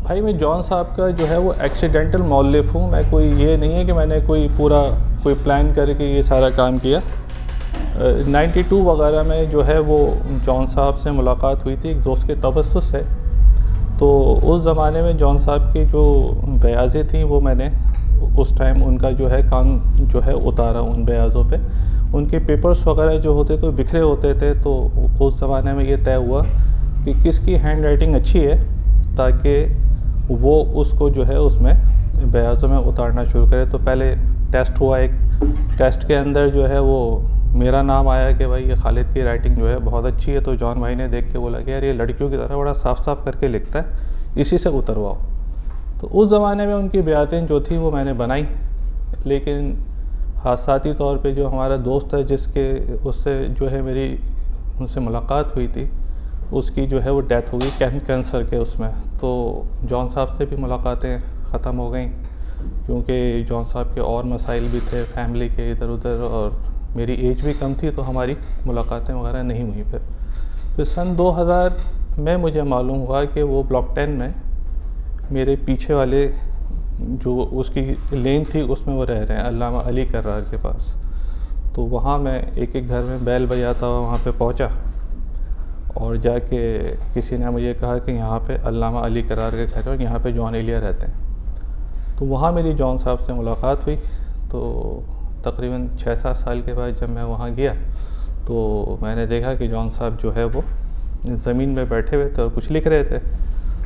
بھائی میں جون صاحب کا جو ہے وہ ایکسیڈنٹل مؤلف ہوں. میں کوئی یہ نہیں ہے کہ میں نے کوئی پلان کر کے یہ سارا کام کیا. 92 وغیرہ میں جو ہے وہ جون صاحب سے ملاقات ہوئی تھی ایک دوست کے توسط سے. تو اس زمانے میں جون صاحب کی جو بیاضیں تھیں وہ میں نے اس ٹائم ان کا جو ہے کام جو ہے اتارا ان بیاضوں پہ. ان کے پیپرز وغیرہ جو ہوتے تو بکھرے ہوتے تھے. تو اس زمانے میں یہ طے ہوا کہ کس کی ہینڈ رائٹنگ اچھی ہے تاکہ وہ اس کو جو ہے اس میں بیاضوں میں اتارنا شروع کرے. تو پہلے ٹیسٹ ہوا. ایک ٹیسٹ کے اندر جو ہے وہ میرا نام آیا کہ بھائی یہ خالد کی رائٹنگ جو ہے بہت اچھی ہے. تو جون بھائی نے دیکھ کے بولا کہ یار یہ لڑکیوں کی طرح بڑا صاف صاف کر کے لکھتا ہے, اسی سے اترواؤ. تو اس زمانے میں ان کی بیعتیں جو تھیں وہ میں نے بنائی. لیکن حادثاتی طور پہ جو ہمارا دوست ہے اس سے جو ہے میری ان سے ملاقات ہوئی تھی, اس کی جو ہے وہ ڈیتھ ہو گئی کینسر کے اس میں. تو جون صاحب سے بھی ملاقاتیں ختم ہو گئیں کیونکہ جون صاحب کے اور مسائل بھی تھے فیملی کے ادھر ادھر, اور میری ایج بھی کم تھی تو ہماری ملاقاتیں وغیرہ نہیں ہوئیں. پھر سن 2000 میں مجھے معلوم ہوا کہ وہ بلاک 10 میں میرے پیچھے والے جو اس کی لین تھی اس میں وہ رہ رہے ہیں, علامہ علی کرار کے پاس. تو وہاں میں ایک گھر میں بیل بجاتا ہوا وہاں پہ پہنچا اور جا کے کسی نے مجھے کہا کہ یہاں پہ علامہ علی کرار کے گھر ہے اور یہاں پہ جون ایلیا رہتے ہیں. تو وہاں میری جون صاحب سے ملاقات ہوئی. تو تقریباً 6-7 سال کے بعد جب میں وہاں گیا تو میں نے دیکھا کہ جون صاحب جو ہے وہ زمین میں بیٹھے ہوئے تھے اور کچھ لکھ رہے تھے.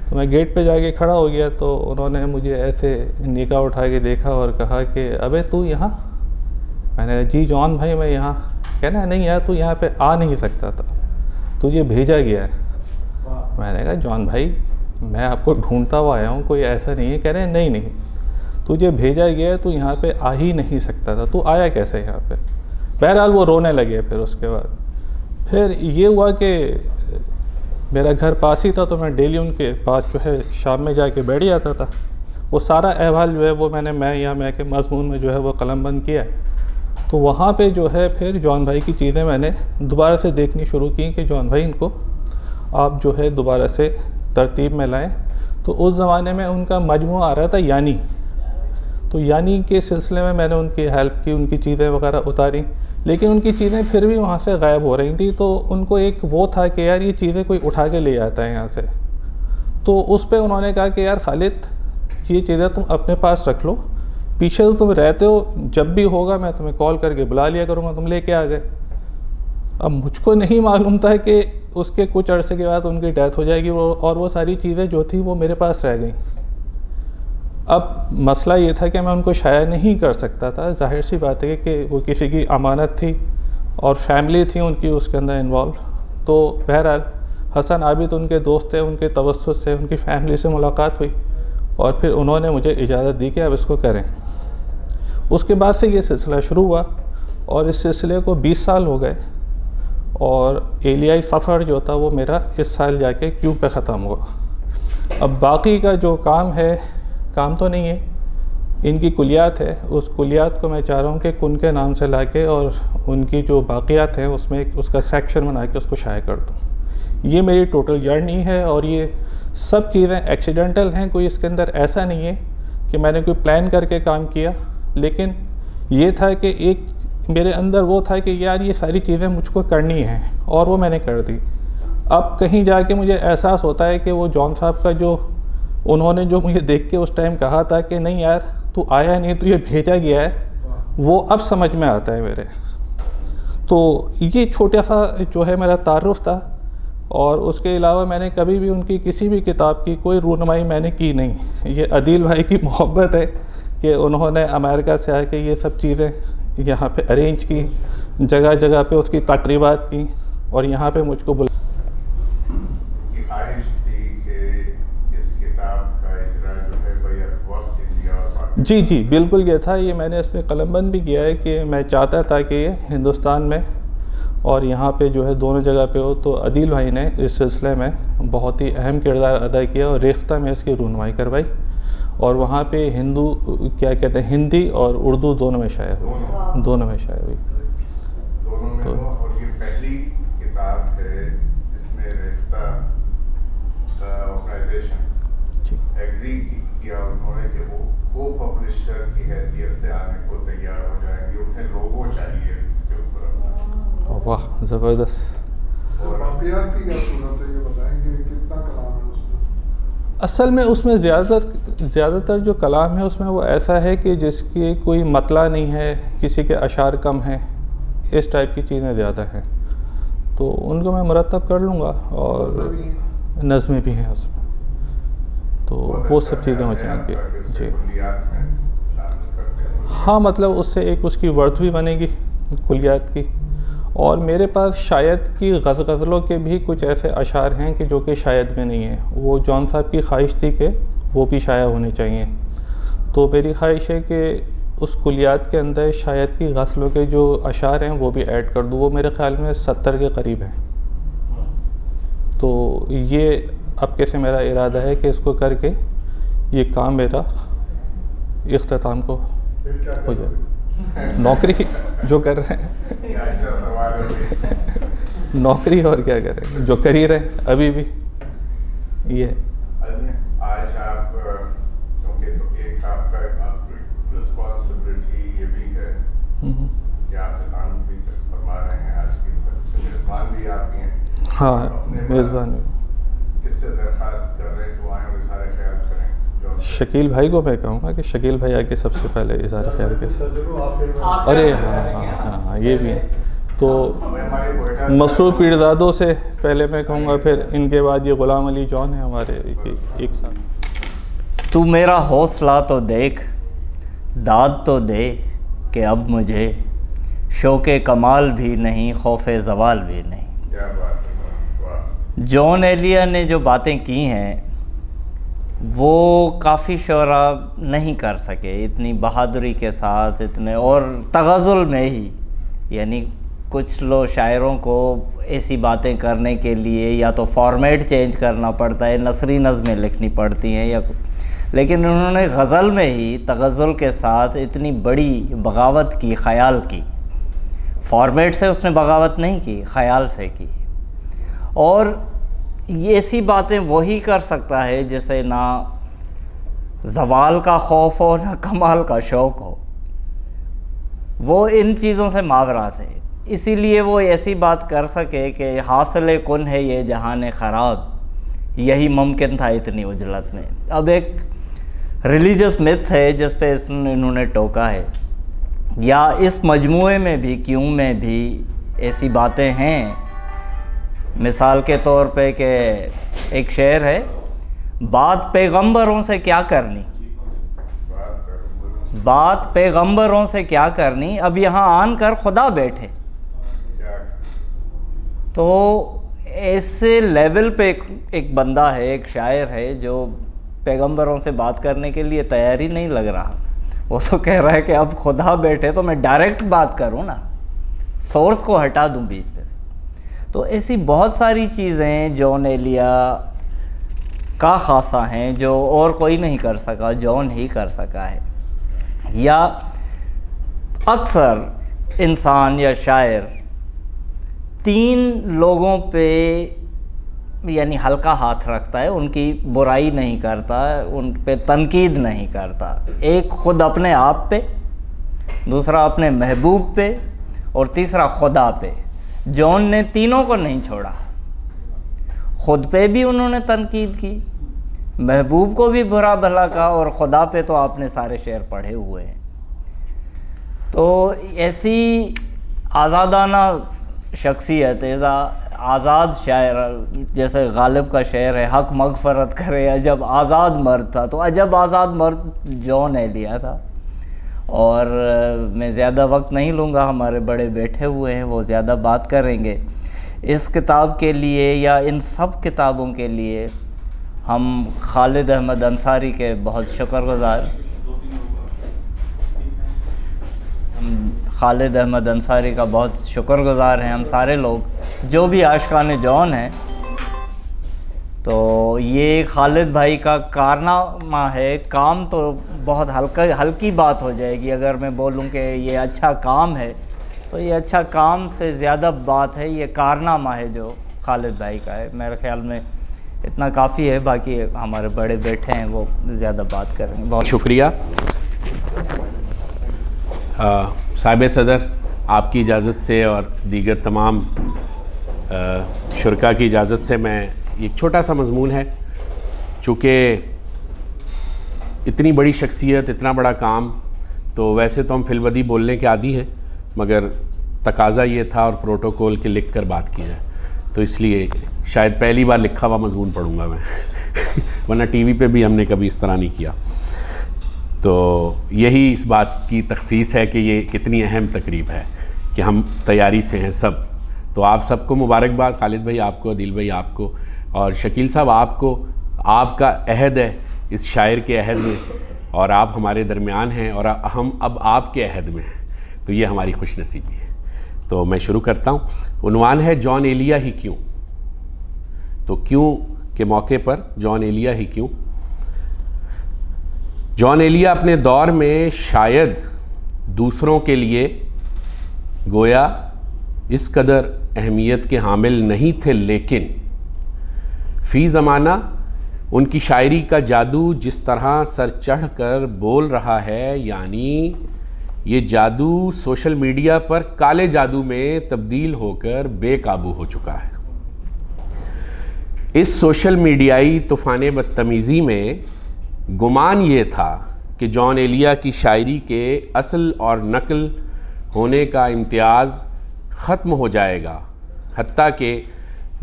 تو میں گیٹ پہ جا کے کھڑا ہو گیا تو انہوں نے مجھے ایسے نگاہ اٹھا کے دیکھا اور کہا کہ ابے تو یہاں. میں نے جی جون بھائی میں یہاں. کہنا نہیں یار تو یہاں پہ آ نہیں سکتا تھا, تجھے بھیجا گیا ہے. میں نے کہا جون بھائی میں آپ کو ڈھونڈتا ہوا آیا ہوں, کوئی ایسا نہیں ہے. کہہ رہے ہیں نہیں تجھے بھیجا گیا ہے, تو یہاں پہ آ ہی نہیں سکتا تھا, تو آیا کیسے یہاں پہ. بہرحال وہ رونے لگے. پھر اس کے بعد پھر یہ ہوا کہ میرا گھر پاس ہی تھا تو میں ڈیلی ان کے پاس جو ہے شام میں جا کے بیٹھ جاتا تھا. وہ سارا احوال جو ہے وہ میں کے مضمون میں جو ہے وہ قلم بند کیا. تو وہاں پہ جو ہے پھر جون بھائی کی چیزیں میں نے دوبارہ سے دیکھنی شروع کی کہ جون بھائی ان کو آپ جو ہے دوبارہ سے ترتیب میں لائیں. تو اس زمانے میں ان کا مجموعہ آ رہا تھا یعنی. تو یعنی کے سلسلے میں نے ان کی ہیلپ کی, ان کی چیزیں وغیرہ اتاری. لیکن ان کی چیزیں پھر بھی وہاں سے غائب ہو رہی تھیں. تو ان کو ایک وہ تھا کہ یار یہ چیزیں کوئی اٹھا کے لے آتا ہے یہاں سے. تو اس پہ انہوں نے کہا کہ یار خالد یہ چیزیں تم اپنے پاس رکھ لو, پیچھے تو تم رہتے ہو, جب بھی ہوگا میں تمہیں کال کر کے بلا لیا کروں گا, تم لے کے آ گئے. اب مجھ کو نہیں معلوم تھا کہ اس کے کچھ عرصے کے بعد ان کی ڈیتھ ہو جائے گی اور وہ ساری چیزیں جو تھیں وہ میرے پاس رہ گئیں. اب مسئلہ یہ تھا کہ میں ان کو شائع نہیں کر سکتا تھا. ظاہر سی بات ہے کہ وہ کسی کی امانت تھی اور فیملی تھی ان کی اس کے اندر انوالو. تو بہرحال حسن عابد ان کے دوست تھے, ان کے توسط سے ان کی فیملی سے ملاقات ہوئی اور پھر انہوں نے مجھے اجازت دی کہ اب اس کو کریں. اس کے بعد سے یہ سلسلہ شروع ہوا اور اس سلسلے کو 20 سال ہو گئے. اور ایلیائی سفر جو تھا وہ میرا اس سال جا کے کیوں پہ ختم ہوا. اب باقی کا جو کام ہے, کام تو نہیں ہے, ان کی کلیات ہے. اس کلیات کو میں چاہ رہا ہوں کہ کن کے نام سے لا کے اور ان کی جو باقیات ہیں اس میں اس کا سیکشن بنا کے اس کو شائع کر دوں. یہ میری ٹوٹل جرنی ہے اور یہ سب چیزیں ایکسیڈنٹل ہیں. کوئی اس کے اندر ایسا نہیں ہے کہ میں نے کوئی پلان کر کے کام کیا. لیکن یہ تھا کہ ایک میرے اندر وہ تھا کہ یار یہ ساری چیزیں مجھ کو کرنی ہیں اور وہ میں نے کر دی. اب کہیں جا کے مجھے احساس ہوتا ہے کہ وہ جون صاحب کا جو انہوں نے جو مجھے دیکھ کے اس ٹائم کہا تھا کہ نہیں یار تو آیا نہیں, تو یہ بھیجا گیا ہے, وہ اب سمجھ میں آتا ہے میرے. تو یہ چھوٹا سا جو ہے میرا تعارف تھا. اور اس کے علاوہ میں نے کبھی بھی ان کی کسی بھی کتاب کی کوئی رونمائی میں نے کی نہیں. یہ عدیل بھائی کی محبت ہے کہ انہوں نے امریکہ سے آ کے یہ سب چیزیں یہاں پہ ارینج کی, جگہ جگہ پہ اس کی تقریبات کی اور یہاں پہ مجھ کو بلا. جی بالکل یہ تھا. یہ میں نے اس میں قلم بند بھی کیا ہے کہ میں چاہتا تھا کہ یہ ہندوستان میں اور یہاں پہ جو ہے دونوں جگہ پہ ہو. تو عدیل بھائی نے اس سلسلے میں بہت ہی اہم کردار ادا کیا اور ریختہ میں اس کی رونمائی کروائی اور وہاں پہ ہندی اور اردو دونوں میں شائع ہوئی. دونوں میں شائع ہوئی. اور یہ پہلی کتاب ہے اس میں ریختہ آرگنائزیشن ایگری کیا انہوں نے کہ وہ کو پبلشر کی حیثیت سے آنے کو تیار ہو جائیں گے, انہیں لوگو چاہیے اس کے اوپر. واہ زبردست. اور باقیات کی کیا صورت ہے یہ بتائیں کہ کتنا کلام ہے اس میں؟ اصل میں اس میں زیادہ تر جو کلام ہے اس میں وہ ایسا ہے کہ جس کی کوئی مطلع نہیں ہے, کسی کے اشعار کم ہیں, اس ٹائپ کی چیزیں زیادہ ہیں, تو ان کو میں مرتب کر لوں گا. اور نظمیں بھی ہیں اس میں, تو وہ سب چیزیں ہو جائیں گی. جی ہاں, مطلب اس سے ایک اس کی ورتھ بھی بنے گی کلیات کی. اور میرے پاس شاید کی غزلوں کے بھی کچھ ایسے اشعار ہیں کہ جو کہ شاید میں نہیں ہیں. وہ جون صاحب کی خواہش تھی کہ وہ بھی شائع ہونے چاہیے, تو میری خواہش ہے کہ اس کلیات کے اندر شاید کی غزلوں کے جو اشعار ہیں وہ بھی ایڈ کر دوں. وہ میرے خیال میں 70 کے قریب ہیں. تو یہ اب کیسے میرا ارادہ ہے کہ اس کو کر کے یہ کام میرا اختتام کو ہو جائے. نوکری جو کر رہے ہیں, نوکری اور کیا کر رہے ہیں, جو کر ہی رہے ہیں ابھی بھی. یہ آج آپ کیونکہ تو ایک آپ کا رسپانسبلٹی یہ بھی ہے کہ آپ نظام بھی فرما رہے ہیں, آج کے میزبان بھی آپ ہیں. ہاں میزبان بھی. کس سے درخواست کر رہے ہیں کہ وہ آئیں اور اظہار خیال کریں؟ شکیل بھائی کو میں کہوں گا کہ شکیل بھائی آ کے سب سے پہلے اظہار خیال کے ساتھ. ارے ہاں یہ بھی ہے. تو مسعود پیرزادوں سے پہلے میں کہوں گا, پھر ان کے بعد یہ غلام علی جون ہیں ہمارے ایک ساتھ. تو میرا حوصلہ تو دیکھ, داد تو دے کہ اب مجھے شوق کمال بھی نہیں, خوف زوال بھی نہیں. کیا بات ہے. جون ایلیا نے جو باتیں کی ہیں وہ کافی شعراء نہیں کر سکے اتنی بہادری کے ساتھ, اتنے اور تغزل میں ہی. یعنی کچھ لوگ شاعروں کو ایسی باتیں کرنے کے لیے یا تو فارمیٹ چینج کرنا پڑتا ہے, نثری نظمیں لکھنی پڑتی ہیں, یا لیکن انہوں نے غزل میں ہی تغزل کے ساتھ اتنی بڑی بغاوت کی, خیال کی. فارمیٹ سے اس نے بغاوت نہیں کی, خیال سے کی. اور یہ ایسی باتیں وہی کر سکتا ہے جسے نہ زوال کا خوف ہو نہ کمال کا شوق ہو. وہ ان چیزوں سے ماورات ہے, اسی لیے وہ ایسی بات کر سکے کہ حاصل کن ہے یہ جہان خراب, یہی ممکن تھا اتنی اجلت میں. اب ایک ریلیجس متھ ہے جس پہ انہوں نے ٹوکا ہے, یا اس مجموعے میں بھی کیوں میں بھی ایسی باتیں ہیں. مثال کے طور پہ کہ ایک شعر ہے, بات پیغمبروں سے کیا کرنی, بات پیغمبروں سے کیا کرنی, اب یہاں آن کر خدا بیٹھے. تو ایسے لیول پہ ایک بندہ ہے, ایک شاعر ہے جو پیغمبروں سے بات کرنے کے لیے تیاری نہیں لگ رہا. وہ تو کہہ رہا ہے کہ اب خدا بیٹھے تو میں ڈائریکٹ بات کروں نا, سورس کو ہٹا دوں بیچ میں سے. تو ایسی بہت ساری چیزیں جون ایلیا کا خاصہ ہیں جو اور کوئی نہیں کر سکا, جون ہی کر سکا ہے. یا اکثر انسان یا شاعر 3 لوگوں پہ یعنی ہلکا ہاتھ رکھتا ہے, ان کی برائی نہیں کرتا, ان پہ تنقید نہیں کرتا. ایک خود اپنے آپ پہ, دوسرا اپنے محبوب پہ, اور تیسرا خدا پہ. جون نے تینوں کو نہیں چھوڑا. خود پہ بھی انہوں نے تنقید کی, محبوب کو بھی برا بھلا کہا, اور خدا پہ تو آپ نے سارے شعر پڑھے ہوئے ہیں. تو ایسی آزادانہ شخصیت, آزاد شاعر, جیسے غالب کا شعر ہے, حق مغفرت کرے عجب آزاد مرد تھا, تو عجب آزاد مرد جون ایلیا تھا. اور میں زیادہ وقت نہیں لوں گا, ہمارے بڑے بیٹھے ہوئے ہیں, وہ زیادہ بات کریں گے. اس کتاب کے لیے یا ان سب کتابوں کے لیے ہم خالد احمد انصاری کے بہت شکر گزار, خالد احمد انصاری کا بہت شکر گزار ہیں ہم سارے لوگ جو بھی عاشقان جون ہیں. تو یہ خالد بھائی کا کارنامہ ہے. کام تو بہت ہلکی بات ہو جائے گی اگر میں بولوں کہ یہ اچھا کام ہے, تو یہ اچھا کام سے زیادہ بات ہے, یہ کارنامہ ہے جو خالد بھائی کا ہے. میرے خیال میں اتنا کافی ہے، باقی ہمارے بڑے بیٹھے ہیں وہ زیادہ بات کریں گے. بہت شکریہ. صاحب صدر آپ کی اجازت سے اور دیگر تمام شرکاء کی اجازت سے میں ایک چھوٹا سا مضمون ہے، چونکہ اتنی بڑی شخصیت، اتنا بڑا کام، تو ویسے تو ہم فی الودی بولنے کے عادی ہیں، مگر تقاضا یہ تھا اور پروٹوکول کے لکھ کر بات کی جائے، تو اس لیے شاید پہلی بار لکھا ہوا مضمون پڑھوں گا میں ورنہ ٹی وی پہ بھی ہم نے کبھی اس طرح نہیں کیا. تو یہی اس بات کی تخصیص ہے کہ یہ کتنی اہم تقریب ہے کہ ہم تیاری سے ہیں سب. تو آپ سب کو مبارکباد، خالد بھائی آپ کو، عدیل بھائی آپ کو، اور شکیل صاحب آپ کو. آپ کا عہد ہے اس شاعر کے عہد میں، اور آپ ہمارے درمیان ہیں اور ہم اب آپ کے عہد میں ہیں، تو یہ ہماری خوش نصیبی ہے. تو میں شروع کرتا ہوں. عنوان ہے جان ایلیا ہی کیوں. تو کیوں کے موقع پر جان ایلیا ہی کیوں. جان ایلیا اپنے دور میں شاید دوسروں کے لیے گویا اس قدر اہمیت کے حامل نہیں تھے، لیکن فی زمانہ ان کی شاعری کا جادو جس طرح سر چڑھ کر بول رہا ہے، یعنی یہ جادو سوشل میڈیا پر کالے جادو میں تبدیل ہو کر بے قابو ہو چکا ہے. اس سوشل میڈیائی طوفان بدتمیزی میں گمان یہ تھا کہ جان ایلیا کی شاعری کے اصل اور نقل ہونے کا امتیاز ختم ہو جائے گا، حتیٰ کہ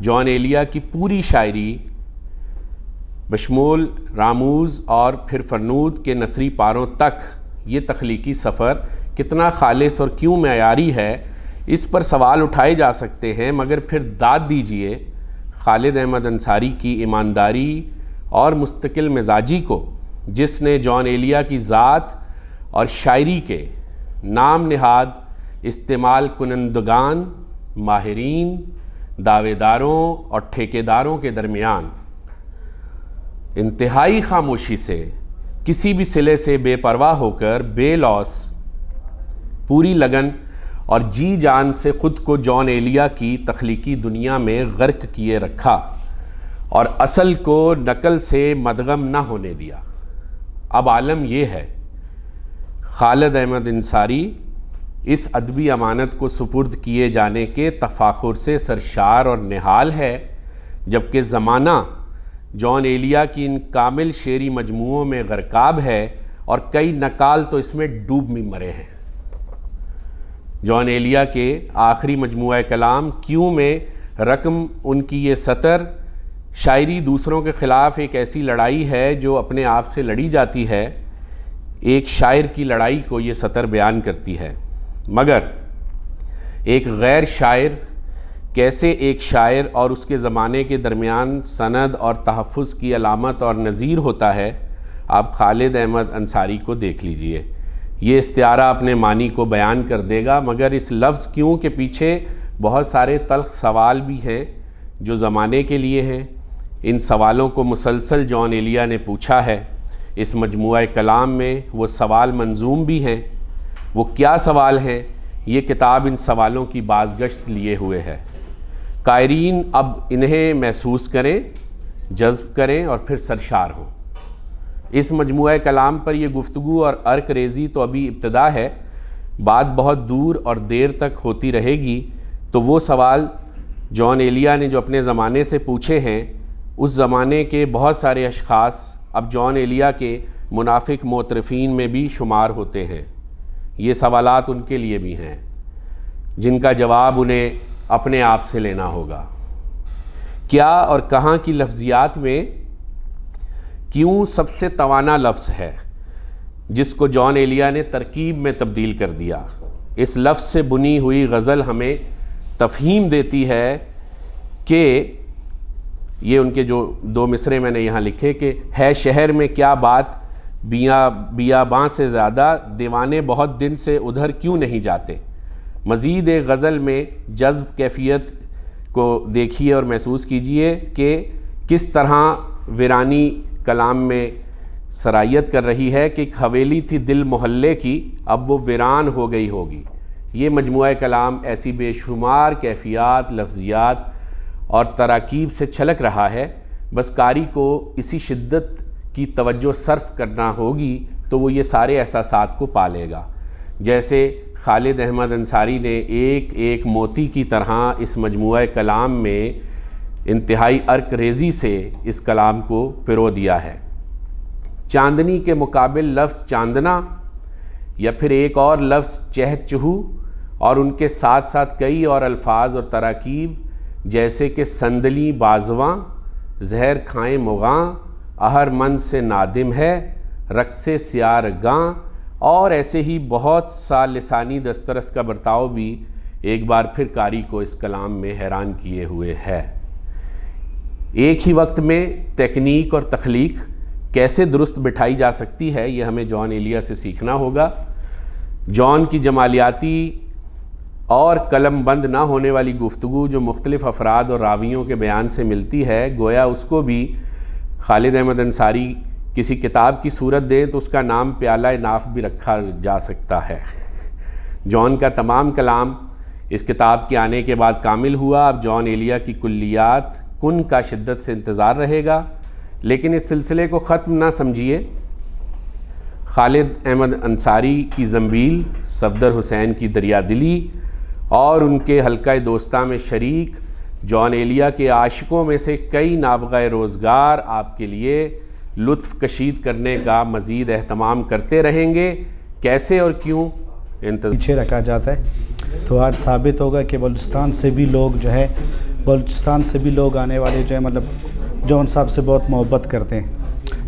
جان ایلیا کی پوری شاعری بشمول راموز اور پھر فرنود کے نثری پاروں تک یہ تخلیقی سفر کتنا خالص اور کیوں معیاری ہے، اس پر سوال اٹھائے جا سکتے ہیں. مگر پھر داد دیجئے خالد احمد انصاری کی ایمانداری اور مستقل مزاجی کو، جس نے جان ایلیا کی ذات اور شاعری کے نام نہاد استعمال کنندگان، ماہرین، دعوے داروں اور ٹھیکیداروں کے درمیان انتہائی خاموشی سے کسی بھی صلے سے بے پرواہ ہو کر بے لوث پوری لگن اور جی جان سے خود کو جان ایلیا کی تخلیقی دنیا میں غرق کیے رکھا اور اصل کو نقل سے مدغم نہ ہونے دیا. اب عالم یہ ہے، خالد احمد انصاری اس ادبی امانت کو سپرد کیے جانے کے تفاخر سے سرشار اور نہال ہے، جبکہ زمانہ جان ایلیا کی ان کامل شعری مجموعوں میں غرقاب ہے اور کئی نقال تو اس میں ڈوب میں مرے ہیں. جان ایلیا کے آخری مجموعہ کلام کیوں میں رقم ان کی یہ سطر، شاعری دوسروں کے خلاف ایک ایسی لڑائی ہے جو اپنے آپ سے لڑی جاتی ہے. ایک شاعر کی لڑائی کو یہ سطر بیان کرتی ہے، مگر ایک غیر شاعر کیسے ایک شاعر اور اس کے زمانے کے درمیان سند اور تحفظ کی علامت اور نظیر ہوتا ہے، آپ خالد احمد انصاری کو دیکھ لیجئے. یہ استعارہ اپنے معنی کو بیان کر دے گا، مگر اس لفظ کیوں کے پیچھے بہت سارے تلخ سوال بھی ہیں جو زمانے کے لیے ہیں. ان سوالوں کو مسلسل جان ایلیا نے پوچھا ہے. اس مجموعہ کلام میں وہ سوال منظوم بھی ہیں. وہ کیا سوال ہیں؟ یہ کتاب ان سوالوں کی بازگشت لیے ہوئے ہے. قائرین اب انہیں محسوس کریں، جذب کریں اور پھر سرشار ہوں. اس مجموعہ کلام پر یہ گفتگو اور عرق ریزی تو ابھی ابتدا ہے، بات بہت دور اور دیر تک ہوتی رہے گی. تو وہ سوال جان ایلیا نے جو اپنے زمانے سے پوچھے ہیں، اس زمانے کے بہت سارے اشخاص اب جان ایلیا کے منافق معترفین میں بھی شمار ہوتے ہیں. یہ سوالات ان کے لیے بھی ہیں جن کا جواب انہیں اپنے آپ سے لینا ہوگا. کیا اور کہاں کی لفظیات میں کیوں سب سے توانا لفظ ہے جس کو جان ایلیا نے ترکیب میں تبدیل کر دیا. اس لفظ سے بنی ہوئی غزل ہمیں تفہیم دیتی ہے کہ یہ ان کے جو دو مصرے میں نے یہاں لکھے کہ ہے شہر میں کیا بات بیاباں سے زیادہ، دیوانے بہت دن سے ادھر کیوں نہیں جاتے. مزید ایک غزل میں جذب کیفیت کو دیکھیے اور محسوس کیجئے کہ کس طرح ویرانی کلام میں سرایت کر رہی ہے کہ ایک حویلی تھی دل محلے کی، اب وہ ویران ہو گئی ہوگی. یہ مجموعہ کلام ایسی بے شمار کیفیات، لفظیات اور تراکیب سے چھلک رہا ہے بس قاری کو اسی شدت کی توجہ صرف کرنا ہوگی تو وہ یہ سارے احساسات کو پالے گا. جیسے خالد احمد انصاری نے ایک ایک موتی کی طرح اس مجموعہ کلام میں انتہائی عرق ریزی سے اس کلام کو پرو دیا ہے. چاندنی کے مقابل لفظ چاندنا یا پھر ایک اور لفظ چہت چہو اور ان کے ساتھ ساتھ کئی اور الفاظ اور تراکیب جیسے کہ سندلی بازواں، زہر کھائیں مغاں، اہر من سے نادم ہے، رقص سیار گاں، اور ایسے ہی بہت سا لسانی دسترس کا برتاؤ بھی ایک بار پھر قاری کو اس کلام میں حیران کیے ہوئے ہے. ایک ہی وقت میں تکنیک اور تخلیق کیسے درست بٹھائی جا سکتی ہے یہ ہمیں جان ایلیا سے سیکھنا ہوگا. جان کی جمالیاتی اور قلم بند نہ ہونے والی گفتگو جو مختلف افراد اور راویوں کے بیان سے ملتی ہے، گویا اس کو بھی خالد احمد انصاری کسی کتاب کی صورت دیں تو اس کا نام پیالہ ناف بھی رکھا جا سکتا ہے. جان کا تمام کلام اس کتاب کے آنے کے بعد کامل ہوا. اب جان ایلیا کی کلیات کن کا شدت سے انتظار رہے گا، لیکن اس سلسلے کو ختم نہ سمجھیے. خالد احمد انصاری کی زنبیل، صفدر حسین کی دریا دلی اور ان کے حلقہ دوستاں میں شریک جان ایلیا کے عاشقوں میں سے کئی نابغہ روزگار آپ کے لیے لطف کشید کرنے کا مزید اہتمام کرتے رہیں گے. کیسے اور کیوں پیچھے رکھا جاتا ہے، تو آج ثابت ہوگا کہ بلوچستان سے بھی لوگ جو ہے، بلوچستان سے بھی لوگ آنے والے جو ہے مطلب جون صاحب سے بہت محبت کرتے ہیں.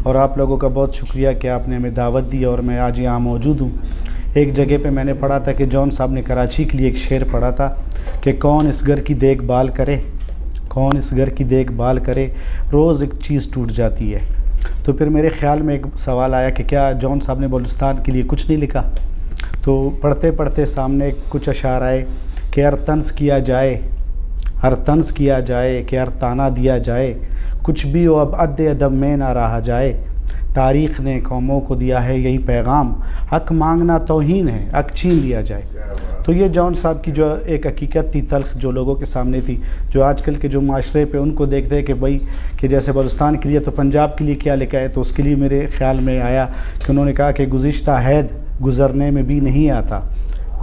اور آپ لوگوں کا بہت شکریہ کہ آپ نے ہمیں دعوت دی اور میں آج یہاں موجود ہوں. ایک جگہ پہ میں نے پڑھا تھا کہ جون صاحب نے کراچی کے لیے ایک شعر پڑھا تھا کہ کون اس گھر کی دیکھ بھال کرے، کون اس گھر کی دیکھ بھال کرے، روز ایک چیز ٹوٹ جاتی ہے. تو پھر میرے خیال میں ایک سوال آیا کہ کیا جون صاحب نے بلوچستان کے لیے کچھ نہیں لکھا؟ تو پڑھتے پڑھتے سامنے کچھ اشعار آئے کہ ہر طنز کیا جائے، ہر طنز کیا جائے، کہ ہر تانا دیا جائے، کچھ بھی ہو اب عد ادب میں نہ رہا جائے، تاریخ نے قوموں کو دیا ہے یہی پیغام، حق مانگنا توہین ہے، حق چھین لیا جائے. تو یہ جون صاحب کی جو ایک حقیقت تھی تلخ جو لوگوں کے سامنے تھی، جو آج کل کے جو معاشرے پہ ان کو دیکھتے ہیں کہ بھائی کہ جیسے بلوچستان کے لیے تو پنجاب کے لیے کیا لکھا ہے، تو اس کے لیے میرے خیال میں آیا کہ انہوں نے کہا کہ گزشتہ حید گزرنے میں بھی نہیں آتا،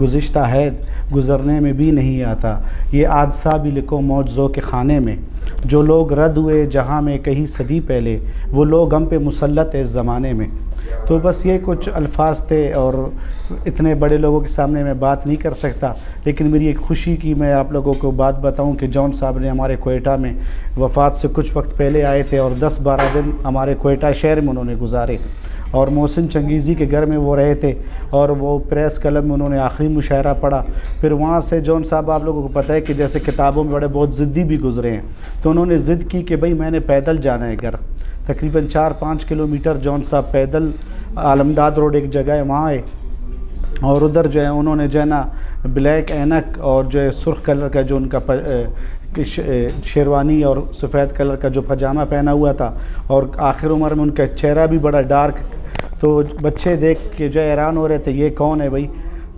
گزشتہ حید گزرنے میں بھی نہیں آتا، یہ حادثہ بھی لکھو معجزوں کے خانے میں، جو لوگ رد ہوئے جہاں میں کہیں صدی پہلے، وہ لوگ ہم پہ مسلط ہے اس زمانے میں. تو بس یہ کچھ الفاظ تھے اور اتنے بڑے لوگوں کے سامنے میں بات نہیں کر سکتا، لیکن میری ایک خوشی کی میں آپ لوگوں کو بات بتاؤں کہ جون صاحب نے ہمارے کوئٹہ میں وفات سے کچھ وقت پہلے آئے تھے اور 10-12 دن ہمارے کوئٹہ شہر میں انہوں نے گزارے، اور محسن چنگیزی کے گھر میں وہ رہے تھے اور وہ پریس کلب میں انہوں نے آخری مشاعرہ پڑھا. پھر وہاں سے جون صاحب آپ لوگوں کو پتہ ہے کہ جیسے کتابوں میں بڑے بہت ضدی بھی گزرے ہیں، تو انہوں نے ضد کی کہ بھئی میں نے پیدل جانا ہے گھر، تقریباً 4-5 کلومیٹر جون صاحب پیدل عالمداد روڈ ایک جگہ ہے وہاں ہے، اور ادھر جو ہے انہوں نے جو ہے نا بلیک اینک اور جو ہے سرخ کلر کا جو ان کا شیروانی اور سفید کلر کا جو پاجامہ پہنا ہوا تھا، اور آخر عمر میں ان کا چہرہ بھی بڑا ڈارک. تو بچے دیکھ کے جو حیران ہو رہے تھے یہ کون ہے بھائی.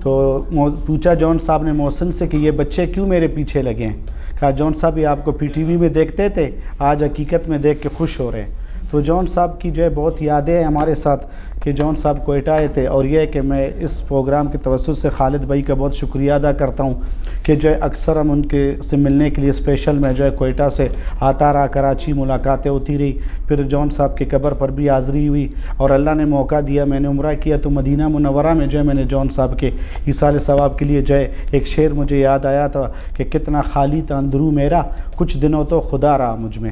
تو پوچھا جون صاحب نے محسن سے کہ یہ بچے کیوں میرے پیچھے لگے ہیں؟ کہا جون صاحب یہ آپ کو پی ٹی وی میں دیکھتے تھے، آج حقیقت میں دیکھ کے خوش ہو رہے ہیں. تو جون صاحب کی جو ہے بہت یادیں ہیں ہمارے ساتھ کہ جون صاحب کوئٹہ آئے تھے. اور یہ ہے کہ میں اس پروگرام کے توسط سے خالد بھائی کا بہت شکریہ ادا کرتا ہوں کہ جو ہے اکثر ہم ان کے سے ملنے کے لیے اسپیشل میں جو ہے کوئٹہ سے آتا رہا، کراچی ملاقاتیں ہوتی رہی، پھر جون صاحب کی قبر پر بھی حاضری ہوئی، اور اللہ نے موقع دیا میں نے عمرہ کیا تو مدینہ منورہ میں جو ہے میں نے جون صاحب کے ایصال ثواب کے لیے جو ہے ایک شعر مجھے یاد آیا تھا کہ کتنا خالی تھا اندرو میرا، کچھ دنوں تو خدا رہا مجھ میں.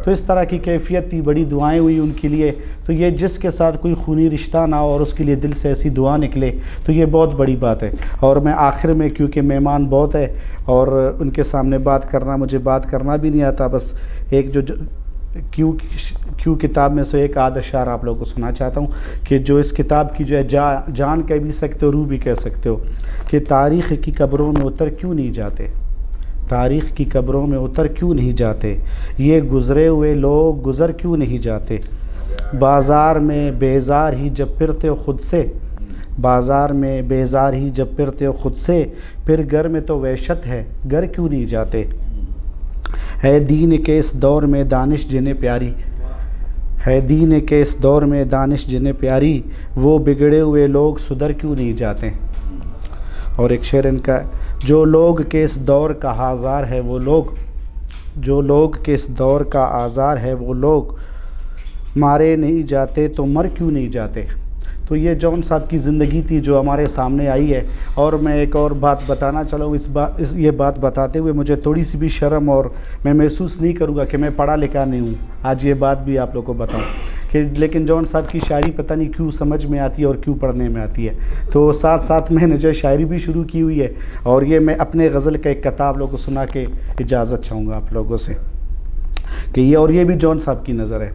تو اس طرح کی کیفیت تھی، بڑی دعائیں ہوئی ان کے لیے. تو یہ جس کے ساتھ کوئی خونی رشتہ نہ ہو اور اس کے لیے دل سے ایسی دعا نکلے تو یہ بہت بڑی بات ہے. اور میں آخر میں کیونکہ مہمان بہت ہے اور ان کے سامنے بات کرنا مجھے بات کرنا بھی نہیں آتا، بس ایک جو کیوں کتاب میں سے ایک آدھ اشعار آپ لوگوں کو سنا چاہتا ہوں کہ جو اس کتاب کی جو ہے جان کہہ بھی سکتے ہو، روح بھی کہہ سکتے ہو کہ تاریخ کی قبروں میں اتر کیوں نہیں جاتے، تاریخ کی قبروں میں اتر کیوں نہیں جاتے، یہ گزرے ہوئے لوگ گزر کیوں نہیں جاتے، بازار میں بیزار ہی جب پھرتے ہو خود سے، بازار میں بیزار ہی جب پھرتے ہو خود سے، پھر گھر میں تو وحشت ہے گھر کیوں نہیں جاتے، ہے دین کے اس دور میں دانش جنہیں پیاری، ہے دین کے اس دور میں دانش جنہیں پیاری، وہ بگڑے ہوئے لوگ سدھر کیوں نہیں جاتے۔ اور ایک شعر ان کا، جو لوگ کے اس دور کا آزار ہے وہ لوگ، جو لوگ کے اس دور کا آزار ہے وہ لوگ، مارے نہیں جاتے تو مر کیوں نہیں جاتے۔ تو یہ جون صاحب کی زندگی تھی جو ہمارے سامنے آئی ہے۔ اور میں ایک اور بات بتانا چاہوں، یہ بات بتاتے ہوئے مجھے تھوڑی سی بھی شرم اور میں محسوس نہیں کروں گا کہ میں پڑھا لکھا نہیں ہوں، آج یہ بات بھی آپ لوگوں کو بتاؤں کہ لیکن جون صاحب کی شاعری پتہ نہیں کیوں سمجھ میں آتی ہے اور کیوں پڑھنے میں آتی ہے۔ تو ساتھ ساتھ میں نے جو شاعری بھی شروع کی ہوئی ہے، اور یہ میں اپنے غزل کا ایک قطعہ آپ لوگوں کو سنا کے اجازت چاہوں گا آپ لوگوں سے کہ یہ، اور یہ بھی جون صاحب کی نظر ہے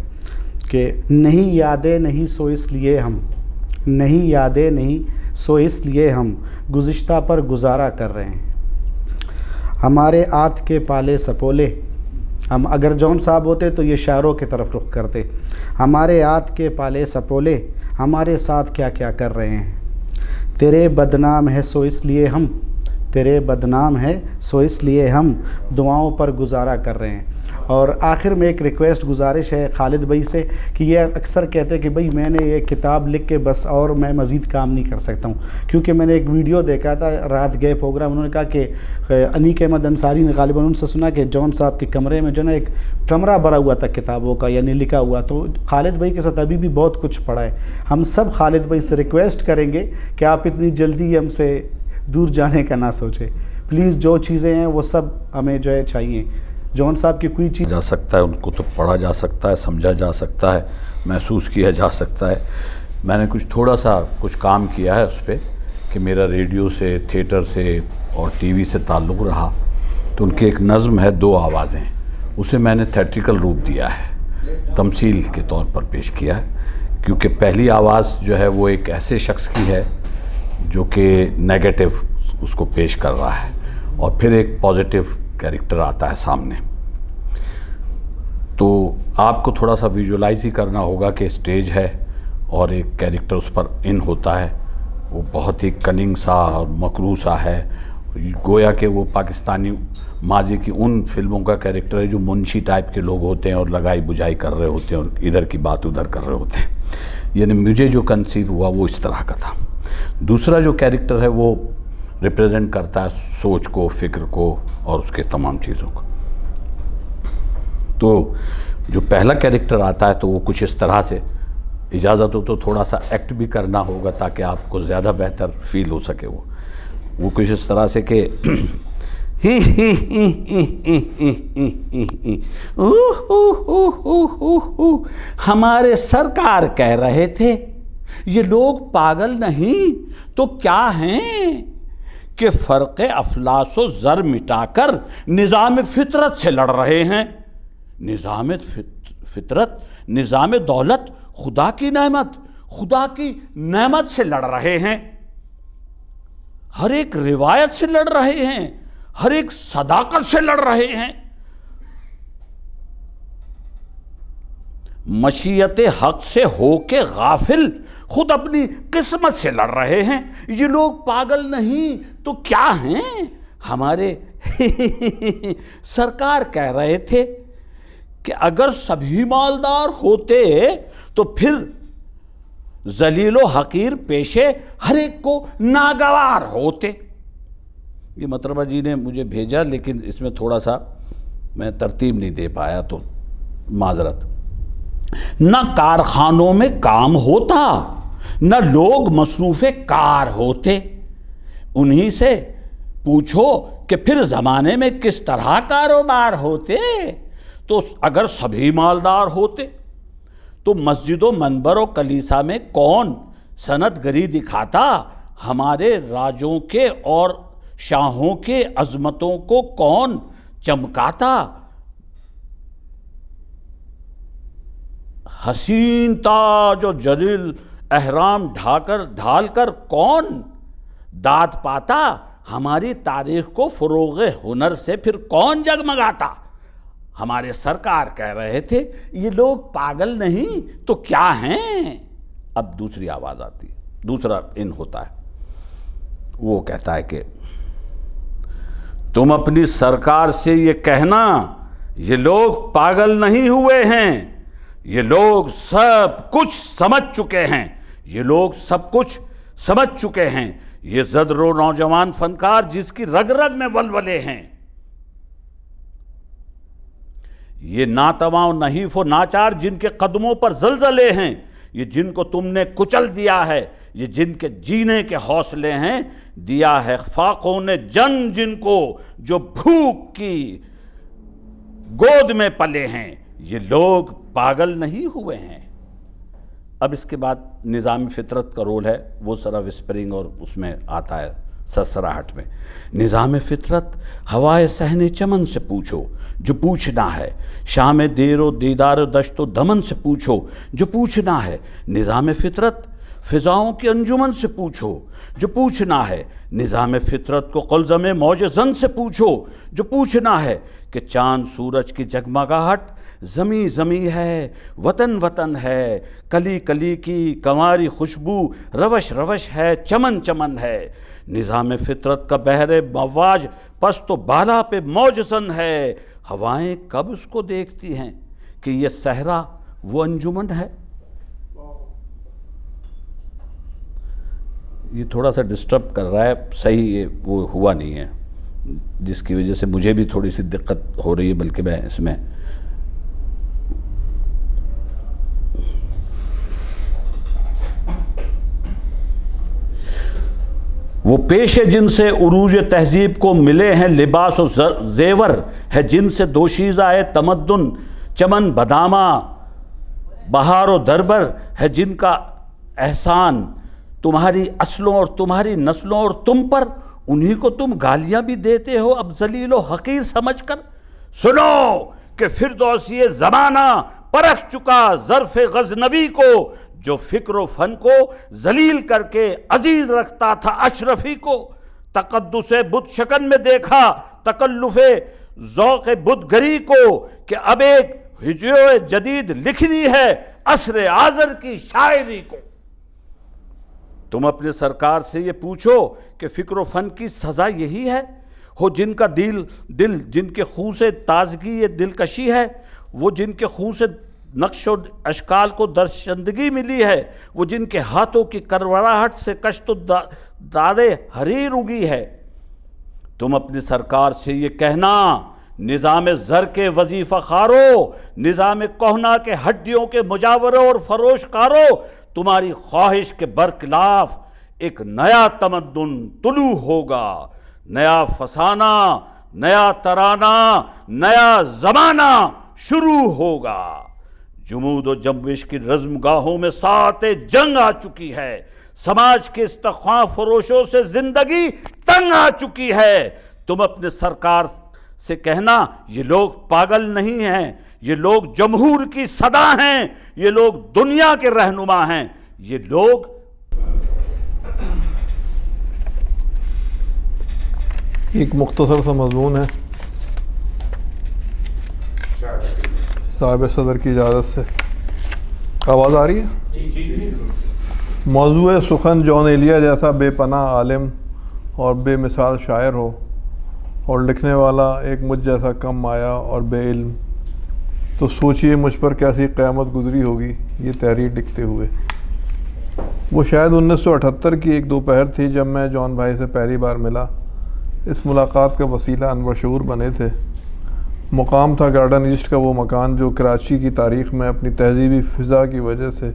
کہ نہیں یادیں نہیں سو اس لیے ہم، نہیں یادیں نہیں سو اس لیے ہم گزشتہ پر گزارا کر رہے ہیں، ہمارے آت کے پالے سپولے۔ ہم اگر جون صاحب ہوتے تو یہ شاعروں کی طرف رخ کرتے، ہمارے آت کے پالے سپولے ہمارے ساتھ کیا کیا کر رہے ہیں، تیرے بدنام ہے سو اس لیے ہم، تیرے بدنام ہے سو اس لیے ہم دعاؤں پر گزارا کر رہے ہیں۔ اور آخر میں ایک ریکویسٹ گزارش ہے خالد بھائی سے کہ یہ اکثر کہتے ہیں کہ بھائی میں نے یہ کتاب لکھ کے بس اور میں مزید کام نہیں کر سکتا ہوں، کیونکہ میں نے ایک ویڈیو دیکھا تھا رات گئے پروگرام، انہوں نے کہا کہ انیق احمد انصاری نے غالباً ان سے سنا کہ جون صاحب کے کمرے میں جو نا ایک کمرہ بھرا ہوا تھا کتابوں کا، یعنی لکھا ہوا۔ تو خالد بھائی کے ساتھ ابھی بھی بہت کچھ پڑا ہے۔ ہم سب خالد بھائی سے ریکویسٹ کریں گے کہ آپ اتنی جلدی ہم سے دور جانے کا نہ سوچیں، پلیز جو چیزیں ہیں وہ سب ہمیں جو ہے چاہیے۔ جون صاحب کی کوئی چیز جا سکتا ہے، ان کو تو پڑھا جا سکتا ہے، سمجھا جا سکتا ہے، محسوس کیا جا سکتا ہے۔ میں نے تھوڑا سا کچھ کام کیا ہے اس پہ کہ میرا ریڈیو سے، تھیٹر سے اور ٹی وی سے تعلق رہا، تو ان کی ایک نظم ہے دو آوازیں، اسے میں نے تھیٹریکل روپ دیا ہے، تمثیل کے طور پر پیش کیا ہے، کیونکہ پہلی آواز جو ہے وہ ایک ایسے شخص کی ہے جو کہ نیگیٹو اس کو پیش کر رہا ہے، اور پھر ایک پازیٹیو کیریکٹر آتا ہے سامنے۔ تو آپ کو تھوڑا سا ویژولائز ہی کرنا ہوگا کہ اسٹیج ہے اور ایک کیریکٹر اس پر ان ہوتا ہے، وہ بہت ہی کننگ سا اور مکروہ سا ہے، گویا کہ وہ پاکستانی ماضی کی ان فلموں کا کیریکٹر ہے جو منشی ٹائپ کے لوگ ہوتے ہیں اور لگائی بجائی کر رہے ہوتے ہیں اور ادھر کی بات ادھر کر رہے ہوتے ہیں، یعنی مجھے جو کنسیو ہوا وہ اس طرح کا تھا۔ دوسرا جو کیریکٹر ہے وہ ریپریزنٹ کرتا ہے سوچ کو، فکر کو اور اس کے تمام چیزوں کو۔ تو جو پہلا کیریکٹر آتا ہے تو وہ کچھ اس طرح سے، اجازت ہو تو تھوڑا سا ایکٹ بھی کرنا ہوگا تاکہ آپ کو زیادہ بہتر فیل ہو سکے۔ وہ کچھ اس طرح سے کہ ہمارے سرکار کہہ رہے تھے یہ لوگ پاگل نہیں تو کیا ہیں کہ فرق افلاس و زر مٹا کر نظام فطرت سے لڑ رہے ہیں۔ نظام فطرت، نظام دولت خدا کی نعمت سے لڑ رہے ہیں، ہر ایک روایت سے لڑ رہے ہیں، ہر ایک صداقت سے لڑ رہے ہیں، مشیت حق سے ہو کے غافل خود اپنی قسمت سے لڑ رہے ہیں۔ یہ لوگ پاگل نہیں تو کیا ہیں، ہمارے سرکار کہہ رہے تھے کہ اگر سبھی مالدار ہوتے تو پھر ذلیل و حقیر پیشے ہر ایک کو ناگوار ہوتے۔ یہ مطربہ جی نے مجھے بھیجا، لیکن اس میں تھوڑا سا میں ترتیب نہیں دے پایا تو معذرت۔ نہ کارخانوں میں کام ہوتا، نہ لوگ مصروف کار ہوتے، انہی سے پوچھو کہ پھر زمانے میں کس طرح کاروبار ہوتے۔ تو اگر سبھی مالدار ہوتے تو مسجد و منبر و کلیسا میں کون صنعت گری دکھاتا، ہمارے راجوں کے اور شاہوں کے عظمتوں کو کون چمکاتا، حسین تاج و جلیل احرام ڈھال کر کون داد پاتا، ہماری تاریخ کو فروغ ہنر سے پھر کون جگمگاتا۔ ہمارے سرکار کہہ رہے تھے یہ لوگ پاگل نہیں تو کیا ہیں۔ اب دوسری آواز آتی ہے، دوسرا ان ہوتا ہے، وہ کہتا ہے کہ تم اپنی سرکار سے یہ کہنا یہ لوگ پاگل نہیں ہوئے ہیں، یہ لوگ سب کچھ سمجھ چکے ہیں، یہ لوگ سب کچھ سمجھ چکے ہیں۔ یہ زدر و نوجوان فنکار جس کی رگ رگ میں ولولے ہیں، یہ ناتواں و نحیف و ناچار جن کے قدموں پر زلزلے ہیں، یہ جن کو تم نے کچل دیا ہے، یہ جن کے جینے کے حوصلے ہیں دیا ہے فاقوں نے جن کو جو بھوک کی گود میں پلے ہیں، یہ لوگ پاگل نہیں ہوئے ہیں۔ اب اس کے بعد نظام فطرت کا رول ہے، وہ ذرا وسپرنگ اور اس میں آتا ہے سرسراہٹ میں۔ نظام فطرت ہوائے صحن چمن سے پوچھو جو پوچھنا ہے، شام دیر و دیدار و دشت و دمن سے پوچھو جو پوچھنا ہے۔ نظام فطرت فضاؤں کی انجمن سے پوچھو جو پوچھنا ہے۔ نظام فطرت کو قلزم موج زن سے پوچھو جو پوچھنا ہے کہ چاند سورج کی جگمگاہٹ زمیں زمیں ہے، وطن وطن ہے، کلی کلی کی کنواری خوشبو روش روش ہے، چمن چمن ہے۔ نظام فطرت کا بحر مواج پست و بالا پہ موج زن ہے، ہوائیں کب اس کو دیکھتی ہیں کہ یہ صحرا وہ انجمن ہے۔ یہ تھوڑا سا ڈسٹرب کر رہا ہے، صحیح یہ وہ ہوا نہیں ہے، جس کی وجہ سے مجھے بھی تھوڑی سی دقت ہو رہی ہے، بلکہ میں اس میں وہ پیش جن سے عروج تہذیب کو ملے ہیں لباس و زیور ہے، جن سے دوشیزہ ہے تمدن چمن بدامہ بہار و دربر ہے، جن کا احسان تمہاری اصلوں اور تمہاری نسلوں اور تم پر، انہی کو تم گالیاں بھی دیتے ہو اب ذلیل و حقیر سمجھ کر۔ سنو کہ فردوسی زمانہ پرکھ چکا ظرف غزنوی کو، جو فکر و فن کو ذلیل کر کے عزیز رکھتا تھا اشرفی کو۔ تقدس بت شکن میں دیکھا تکلف ذوق بت گری کو، کہ اب ایک ہجوء جدید لکھنی ہے عصر آذر کی شاعری کو۔ تم اپنے سرکار سے یہ پوچھو کہ فکر و فن کی سزا یہی ہے، ہو جن کا دل جن کے خون سے تازگی یہ دلکشی ہے، وہ جن کے خون سے نقش و اشکال کو درشندگی ملی ہے، وہ جن کے ہاتھوں کی کروڑاہٹ سے کشت و دار حریر اگی ہے۔ تم اپنے سرکار سے یہ کہنا نظام زر کے وظیفہ خارو، نظام کہنا کے ہڈیوں کے مجاوروں اور فروش کارو، تمہاری خواہش کے برخلاف ایک نیا تمدن طلوع ہوگا، نیا فسانہ، نیا ترانہ، نیا زمانہ شروع ہوگا۔ جمود و جنبش کی رزمگاہوں میں ساعت جنگ آ چکی ہے، سماج کے استخواں فروشوں سے زندگی تنگ آ چکی ہے۔ تم اپنے سرکار سے کہنا یہ لوگ پاگل نہیں ہیں، یہ لوگ جمہور کی صدا ہیں، یہ لوگ دنیا کے رہنما ہیں، یہ لوگ ایک مختصر سا مضمون ہے صاحب صدر کی اجازت سے۔ آواز آ رہی ہے؟ موضوع سخن جان ایلیا جیسا بے پناہ عالم اور بے مثال شاعر ہو، اور لکھنے والا ایک مجھ جیسا کم مایا اور بے علم، تو سوچئے مجھ پر کیسی قیامت گزری ہوگی یہ تحریر لکھتے ہوئے۔ وہ شاید 1978 کی ایک دوپہر تھی جب میں جان بھائی سے پہلی بار ملا۔ اس ملاقات کا وسیلہ انور شعور بنے تھے۔ مقام تھا گارڈن ایسٹ کا وہ مکان جو کراچی کی تاریخ میں اپنی تہذیبی فضا کی وجہ سے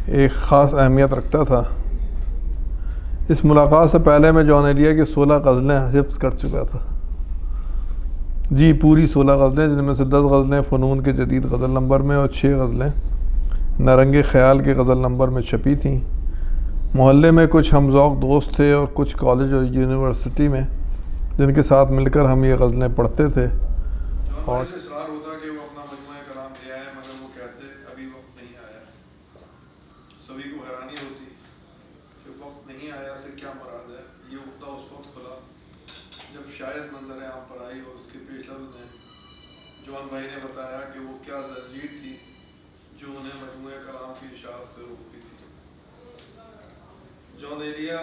ایک خاص اہمیت رکھتا تھا۔ اس ملاقات سے پہلے میں جان ایلیا کی 16 غزلیں حفظ کر چکا تھا، جی پوری 16 غزلیں، جن میں سے 10 غزلیں فنون کے جدید غزل نمبر میں اور 6 غزلیں نرنگ خیال کے غزل نمبر میں چھپی تھیں۔ محلے میں کچھ ہم ذوق دوست تھے اور کچھ کالج اور یونیورسٹی میں، جن کے ساتھ مل کر ہم یہ غزلیں پڑھتے تھے۔ اور اصرار ہوتا کہ وہ اپنا مجموعہ کلام لے آئے، مگر وہ کہتے ابھی وقت نہیں آیا۔ سبھی کو حیرانی ہوتی کہ وقت نہیں آیا سے کیا مراد ہے۔ یہ عقدہ اس وقت کھلا جب شاید منظر عام پر آئی اور اس کے پیش لفظ نے جان بھائی نے بتایا کہ وہ کیا زنجیر تھی جو انہیں مجموعہ کلام کی اشاعت سے روکتی تھی۔ جان ایلیا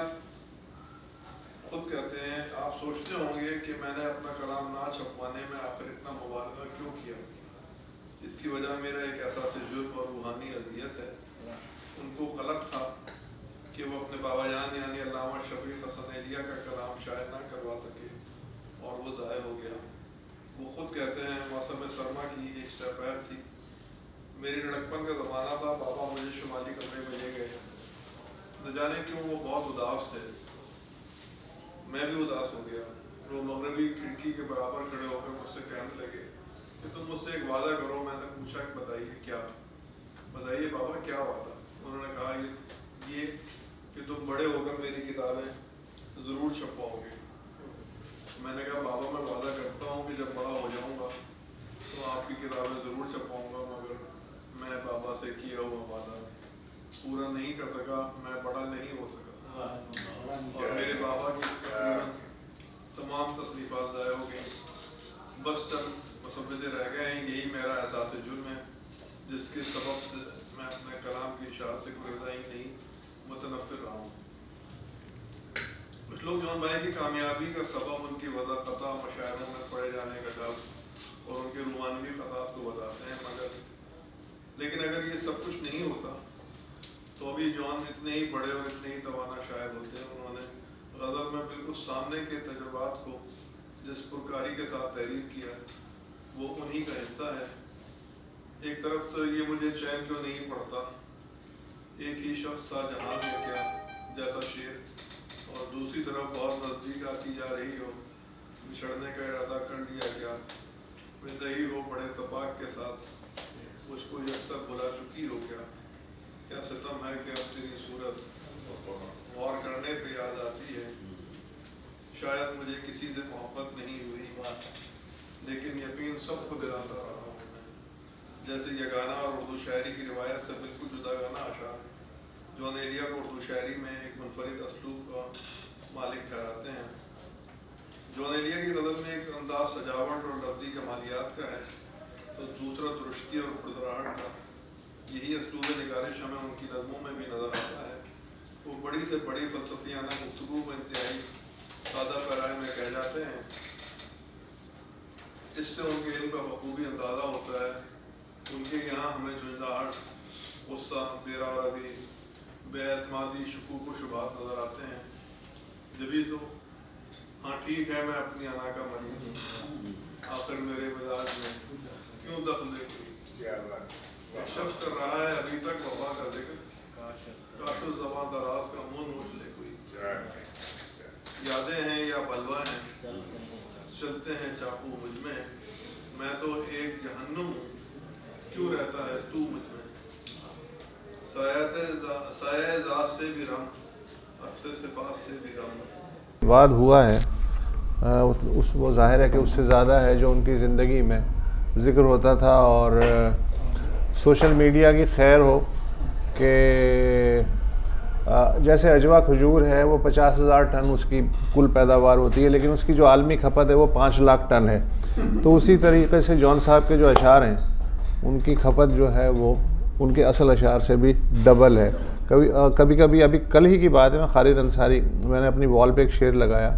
خود کہتے ہیں آپ سوچتے ہوں گے کہ میں نے اپنا کلام نہ چھپوانے میں آخر اتنا مبالغہ کیوں کیا. اس کی وجہ میرا ایک احساس جرم اور روحانی اذیت ہے. ان کو غلط تھا کہ وہ اپنے بابا جان یعنی علامہ شفیق حسن ایلیہ کا کلام شاید نہ کروا سکے اور وہ ضائع ہو گیا. وہ خود کہتے ہیں موسم سرما کی ایک شب پہر تھی, میری لڑکپن کا زمانہ تھا, بابا مجھے شمالی کمرے میں لے گئے. نہ جانے کیوں وہ بہت اداس تھے, میں بھی اداس ہو گیا. وہ مغربی کھڑکی کے برابر کھڑے ہو کر مجھ سے کہنے لگے کہ تم مجھ سے ایک وعدہ کرو. میں نے پوچھا کہ بتائیے کیا؟ بتائیے بابا کیا وعدہ؟ انہوں نے کہا یہ کہ تم بڑے ہو کر میری کتابیں ضرور چھپواؤ گے. میں نے کہا بابا میں وعدہ کرتا ہوں کہ جب بڑا ہو جاؤں گا تو آپ کی کتابیں ضرور چھپواؤں گا, مگر میں بابا سے کیا ہوا وعدہ پورا نہیں کر سکا. میں بڑا نہیں ہو سکا اور میرے بابا کی تمام تصنیفات ضائع ہو گئی. بس چند مسودے رہ گئے ہیں. یہی میرا احساس جرم ہے جس کے سبب سے میں اپنے کلام کی اشاعت سے گریزاں ہی نہیں متنفر رہا ہوں. کچھ لوگ جون بھائی کی کامیابی کا سبب ان کی وضع قطع مشاعروں میں پڑے جانے کا ڈر اور ان کے روحانوی خطات کو بتاتے ہیں, لیکن اگر یہ سب کچھ نہیں ہوتا تو ابھی جون اتنے ہی بڑے اور اتنے ہی توانا شاعر ہوتے ہیں. انہوں نے غزل میں بالکل سامنے کے تجربات کو جس پرکاری کے ساتھ تحریر کیا وہ انہی کا حصہ ہے. ایک طرف تو یہ مجھے چین کیوں نہیں پڑتا, ایک ہی شخص تھا جہان میں کیا جیسا شعر, اور دوسری طرف بہت نزدیک آتی جا رہی ہو, بچھڑنے کا ارادہ کر لیا کیا, مل رہی ہو بڑے اتفاق کے ساتھ, مجھ کو یکسر بلا چکی ہو کیا ستم ہے کہ اب تیری صورت غور کرنے پہ یاد آتی ہے. شاید مجھے کسی سے محبت نہیں ہوئی لیکن یقین سب کو دلاتا رہا ہوں میں. جیسے یگانہ اور اردو شاعری کی روایت سے بالکل جداگانہ اشعار جون ایلیہ کو اردو شاعری میں ایک منفرد اسلوب کا مالک ٹھہراتے ہیں. جون ایلیہ کی غزل میں ایک انداز سجاوٹ اور لفظی کمالیات کا ہے تو دوسرا درشتی اور خردراہٹ کا. یہی اسلوب نگارش ہمیں ان کی نظموں میں بھی نظر آتا ہے. وہ بڑی سے بڑی فلسفیانہ گفتگو کو انتہائی سادہ پیرائے میں کہہ جاتے ہیں. اس سے ان کے علم کا بخوبی اندازہ ہوتا ہے. ان کے یہاں ہمیں جھنجھلاہٹ, غصہ, بے روی, بے اعتمادی, شکوک و شبہات نظر آتے ہیں. جبھی تو ہاں ٹھیک ہے میں اپنی انا کا مریض ہوں, آخر میرے مزاج میں کیوں دخل دے کوئی. ایک شخص کر رہا ہے ابھی تک وفا کا ذکر, کاش زباں دراز کا منہ نوچ لے کوئی. یادیں ہیں یا بلوا ہیں چلتے ہیں چاقو مجھ میں تو ایک جہنم ہوں, کیوں رہتا ہے تو مجھ میں. سایہ ذات سے بھی رم, اکثر صفات سے بھی رم. وعد ہوا ہے وہ ظاہر ہے کہ اس سے زیادہ ہے جو ان کی زندگی میں ذکر ہوتا تھا. اور سوشل میڈیا کی خیر ہو کہ جیسے اجوا کھجور ہے وہ 50,000 ٹن اس کی کل پیداوار ہوتی ہے, لیکن اس کی جو عالمی کھپت ہے وہ 5 لاکھ ٹن ہے. تو اسی طریقے سے جون صاحب کے جو اشعار ہیں ان کی کھپت جو ہے وہ ان کے اصل اشعار سے بھی ڈبل ہے. کبھی ابھی کل ہی کی بات ہے, میں خالد انصاری, میں نے اپنی وال پہ ایک شعر لگایا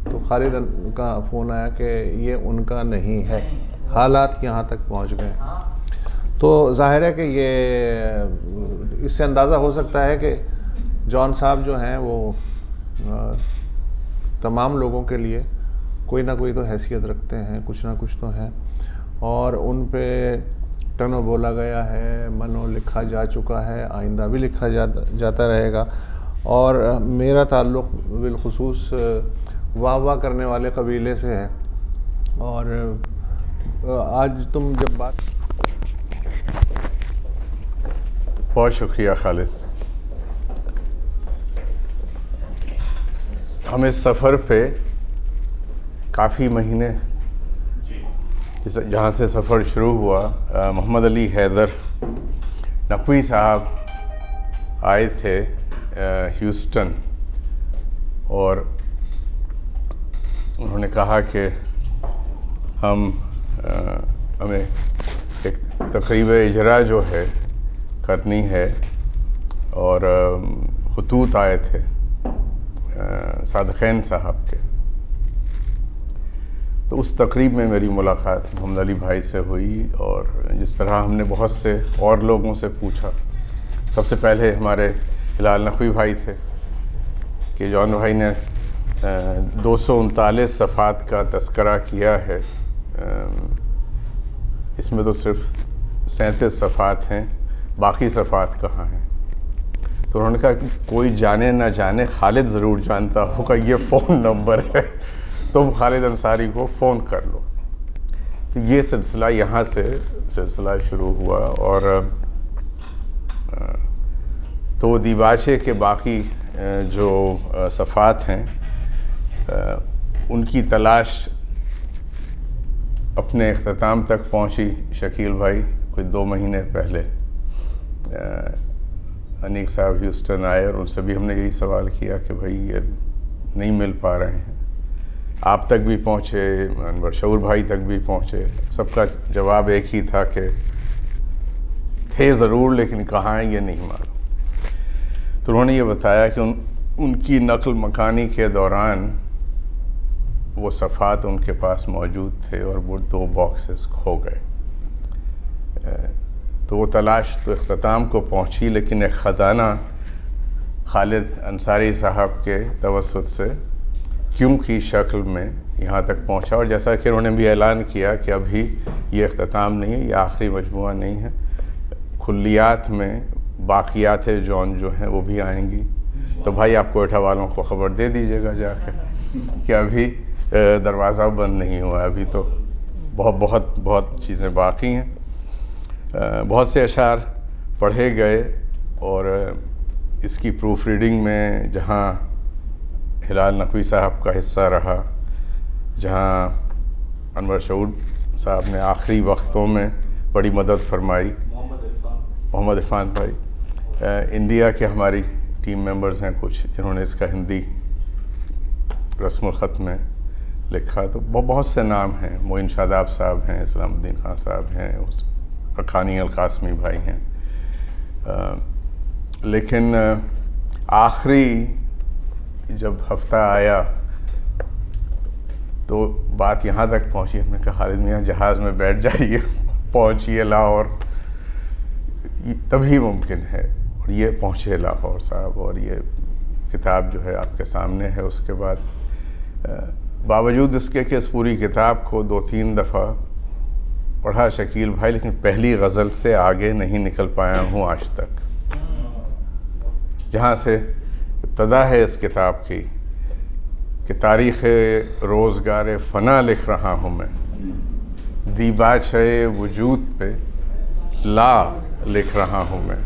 تو خالد کا فون آیا کہ یہ ان کا نہیں ہے, حالات یہاں تک پہنچ گئے. تو ظاہر ہے کہ یہ اس سے اندازہ ہو سکتا ہے کہ جون صاحب جو ہیں وہ تمام لوگوں کے لیے کوئی نہ کوئی تو حیثیت رکھتے ہیں, کچھ نہ کچھ تو ہیں, اور ان پہ ٹنو بولا گیا ہے, منو لکھا جا چکا ہے, آئندہ بھی لکھا جاتا رہے گا. اور میرا تعلق بالخصوص واہ واہ کرنے والے قبیلے سے ہے. اور آج تم جب بات, بہت شکریہ خالد. ہم اس سفر پہ کافی مہینے جہاں سے سفر شروع ہوا, محمد علی حیدر نقوی صاحب آئے تھے ہیوسٹن, اور انہوں نے کہا کہ ہمیں ایک تقریب اجرا جو ہے کرنی ہے, اور خطوط آئے تھے صادقین صاحب کے. تو اس تقریب میں میری ملاقات محمد علی بھائی سے ہوئی، اور جس طرح ہم نے بہت سے اور لوگوں سے پوچھا. سب سے پہلے ہمارے ہلال نقوی بھائی تھے کہ جون بھائی نے 239 صفحات کا تذکرہ کیا ہے، اس میں تو صرف 37 صفحات ہیں، باقی صفحات کہاں ہیں؟ تو انہوں نے کہا کہ کوئی جانے نہ جانے خالد ضرور جانتا ہوگا، یہ فون نمبر ہے، تم خالد انصاری کو فون کر لو. تو یہ سلسلہ یہاں سے سلسلہ شروع ہوا، اور تو دیباچے کے باقی جو صفحات ہیں ان کی تلاش اپنے اختتام تک پہنچی. شکیل بھائی کوئی 2 مہینے پہلے انیک صاحب ہیوسٹن آئے، اور ان سے بھی ہم نے یہی سوال کیا کہ بھائی یہ نہیں مل پا رہے ہیں. آپ تک بھی پہنچے، انور شعور بھائی تک بھی پہنچے، سب کا جواب ایک ہی تھا کہ تھے ضرور لیکن کہاں ہیں یہ نہیں معلوم. تو انہوں نے یہ بتایا کہ ان کی نقل مکانی کے دوران وہ صفحات ان کے پاس موجود تھے، اور وہ 2 باکسز کھو گئے. تو وہ تلاش تو اختتام کو پہنچی، لیکن ایک خزانہ خالد انصاری صاحب کے توسط سے کیوں کی شکل میں یہاں تک پہنچا. اور جیسا کہ انہوں نے بھی اعلان کیا کہ ابھی یہ اختتام نہیں ہے، یہ آخری مجموعہ نہیں ہے، کلیات میں باقیات جون جو ہیں وہ بھی آئیں گی. تو بھائی آپ کوئٹہ والوں کو خبر دے دیجیے گا جا کے کہ ابھی دروازہ بند نہیں ہوا، ابھی تو بہت چیزیں باقی ہیں. بہت سے اشعار پڑھے گئے، اور اس کی پروف ریڈنگ میں جہاں ہلال نقوی صاحب کا حصہ رہا، جہاں انور شعور صاحب نے آخری وقتوں میں بڑی مدد فرمائی، محمد عرفان بھائی، انڈیا کے ہماری ٹیم ممبرز ہیں کچھ جنہوں نے اس کا ہندی رسم الخط میں لکھا. تو بہت سے نام ہیں، معین شاداب صاحب ہیں، اسلام الدین خان صاحب ہیں، حقانی القاسمی بھائی ہیں. لیکن آخری جب ہفتہ آیا تو بات یہاں تک پہنچی، ہم نے کہا خالد میاں جہاز میں بیٹھ جائیے، پہنچیے لاہور، تبھی ممکن ہے. اور یہ پہنچے لاہور صاحب، اور یہ کتاب جو ہے آپ کے سامنے ہے. اس کے بعد باوجود اس کے کہ اس پوری کتاب کو 2-3 دفعہ پڑھا شکیل بھائی، لیکن پہلی غزل سے آگے نہیں نکل پایا ہوں آج تک. جہاں سے ابتدا ہے اس کتاب کی کہ تاریخ روزگار فنا لکھ رہا ہوں میں، دیباچہ وجود پہ لا لکھ رہا ہوں میں،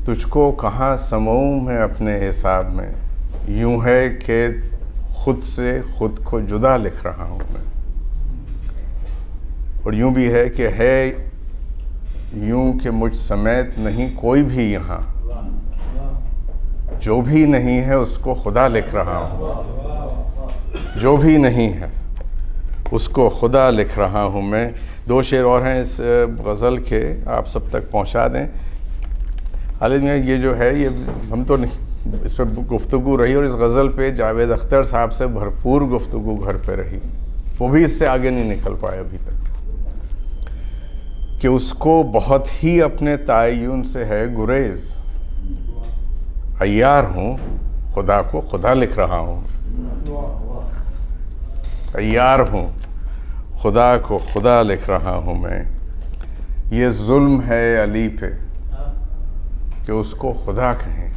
تجھ کو کہاں سموم ہے اپنے حساب میں، یوں ہے کہ خود سے خود کو جدا لکھ رہا ہوں میں. اور یوں بھی ہے کہ ہے یوں کہ مجھ سمیت نہیں کوئی بھی یہاں، جو بھی نہیں ہے اس کو خدا لکھ رہا ہوں، جو بھی نہیں ہے اس کو خدا لکھ رہا ہوں میں. 2 شعر اور ہیں اس غزل کے، آپ سب تک پہنچا دیں. خالد میاں یہ جو ہے یہ ہم تو نہیں، اس پہ گفتگو رہی، اور اس غزل پہ جاوید اختر صاحب سے بھرپور گفتگو گھر پہ رہی، وہ بھی اس سے آگے نہیں نکل پائے ابھی تک، کہ اس کو بہت ہی اپنے تعین سے ہے گریز. عیار ہوں خدا کو خدا لکھ رہا ہوں، عیار ہوں خدا کو خدا لکھ رہا ہوں میں. یہ ظلم ہے علی پہ کہ اس کو خدا کہیں.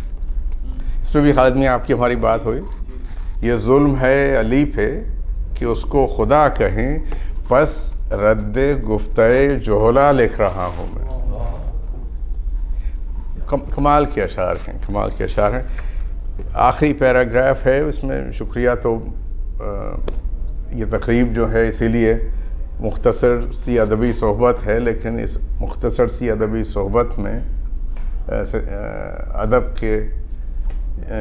اس پہ بھی خالد میاں آپ کی ہماری بات ہوئی. یہ ظلم ہے علی پہ کہ اس کو خدا کہیں، پس رد گفتۂ جہلا لکھ رہا ہوں میں. کمال کے اشعار ہیں، کمال کے اشعار ہیں. آخری پیراگراف ہے اس میں. شکریہ. تو یہ تقریب جو ہے اسی لیے مختصر سی ادبی صحبت ہے، لیکن اس مختصر سی ادبی صحبت میں ادب کے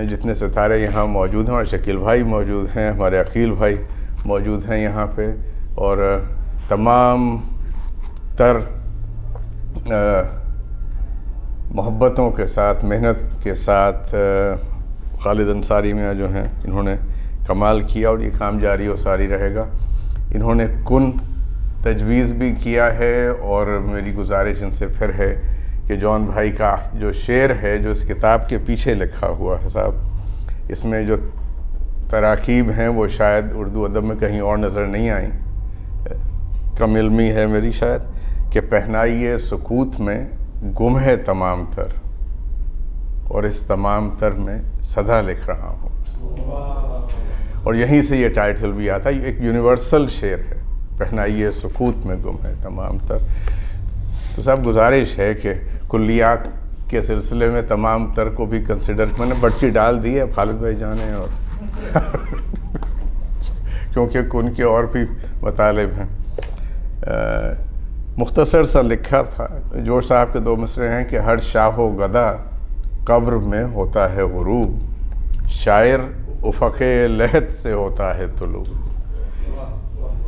جتنے ستارے یہاں موجود ہیں، اور شکیل بھائی موجود ہیں، ہمارے عقیل بھائی موجود ہیں یہاں پہ، اور تمام تر محبتوں کے ساتھ، محنت کے ساتھ، خالد انصاری میاں جو ہیں انہوں نے کمال کیا اور یہ کام جاری و ساری رہے گا. انہوں نے کن تجویز بھی کیا ہے اور میری گزارش ان سے پھر ہے کہ جان بھائی کا جو شعر ہے جو اس کتاب کے پیچھے لکھا ہوا ہے صاحب، اس میں جو تراکیب ہیں وہ شاید اردو ادب میں کہیں اور نظر نہیں آئیں. کم علمی ہے میری شاید کہ پہنائیے سکوت میں گم ہے تمام تر، اور اس تمام تر میں صدا لکھ رہا ہوں. اور یہیں سے یہ ٹائٹل بھی آتا ہے. یہ ایک یونیورسل شعر ہے، پہنائیے سکوت میں گم ہے تمام تر. تو صاحب گزارش ہے کہ کلیات کے سلسلے میں تمام تر کو بھی کنسیڈر، میں نے بٹکی ڈال دی ہے خالد بھائی جانے، اور کیونکہ ان کے اور بھی مطالب ہیں. مختصر سا لکھا تھا جوش صاحب کے 2 مصرے ہیں کہ ہر شاہ و گدا قبر میں ہوتا ہے غروب، شاعر افق لحد سے ہوتا ہے طلوع.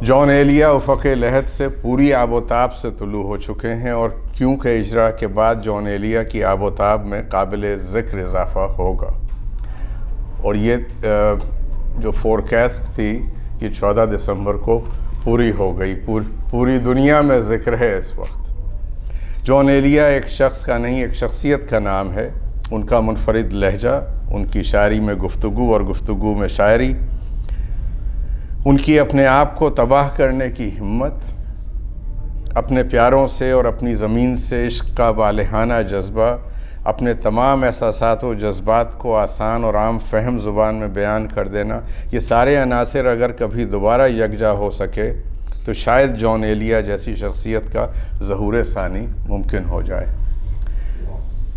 جان ایلیا افق لحد سے پوری آب و تاب سے طلوع ہو چکے ہیں، اور کیونکہ اجرا کے بعد جان ایلیا کی آب و تاب میں قابل ذکر اضافہ ہوگا. اور یہ جو فورکاسٹ تھی یہ 14 دسمبر کو پوری ہو گئی. پوری دنیا میں ذکر ہے اس وقت. جان ایلیا ایک شخص کا نہیں، ایک شخصیت کا نام ہے. ان کا منفرد لہجہ، ان کی شاعری میں گفتگو اور گفتگو میں شاعری، ان کی اپنے آپ کو تباہ کرنے کی ہمت، اپنے پیاروں سے اور اپنی زمین سے عشق کا والہانہ جذبہ، اپنے تمام احساسات و جذبات کو آسان اور عام فہم زبان میں بیان کر دینا، یہ سارے عناصر اگر کبھی دوبارہ یکجا ہو سکے تو شاید جان ایلیا جیسی شخصیت کا ظہور ثانی ممکن ہو جائے.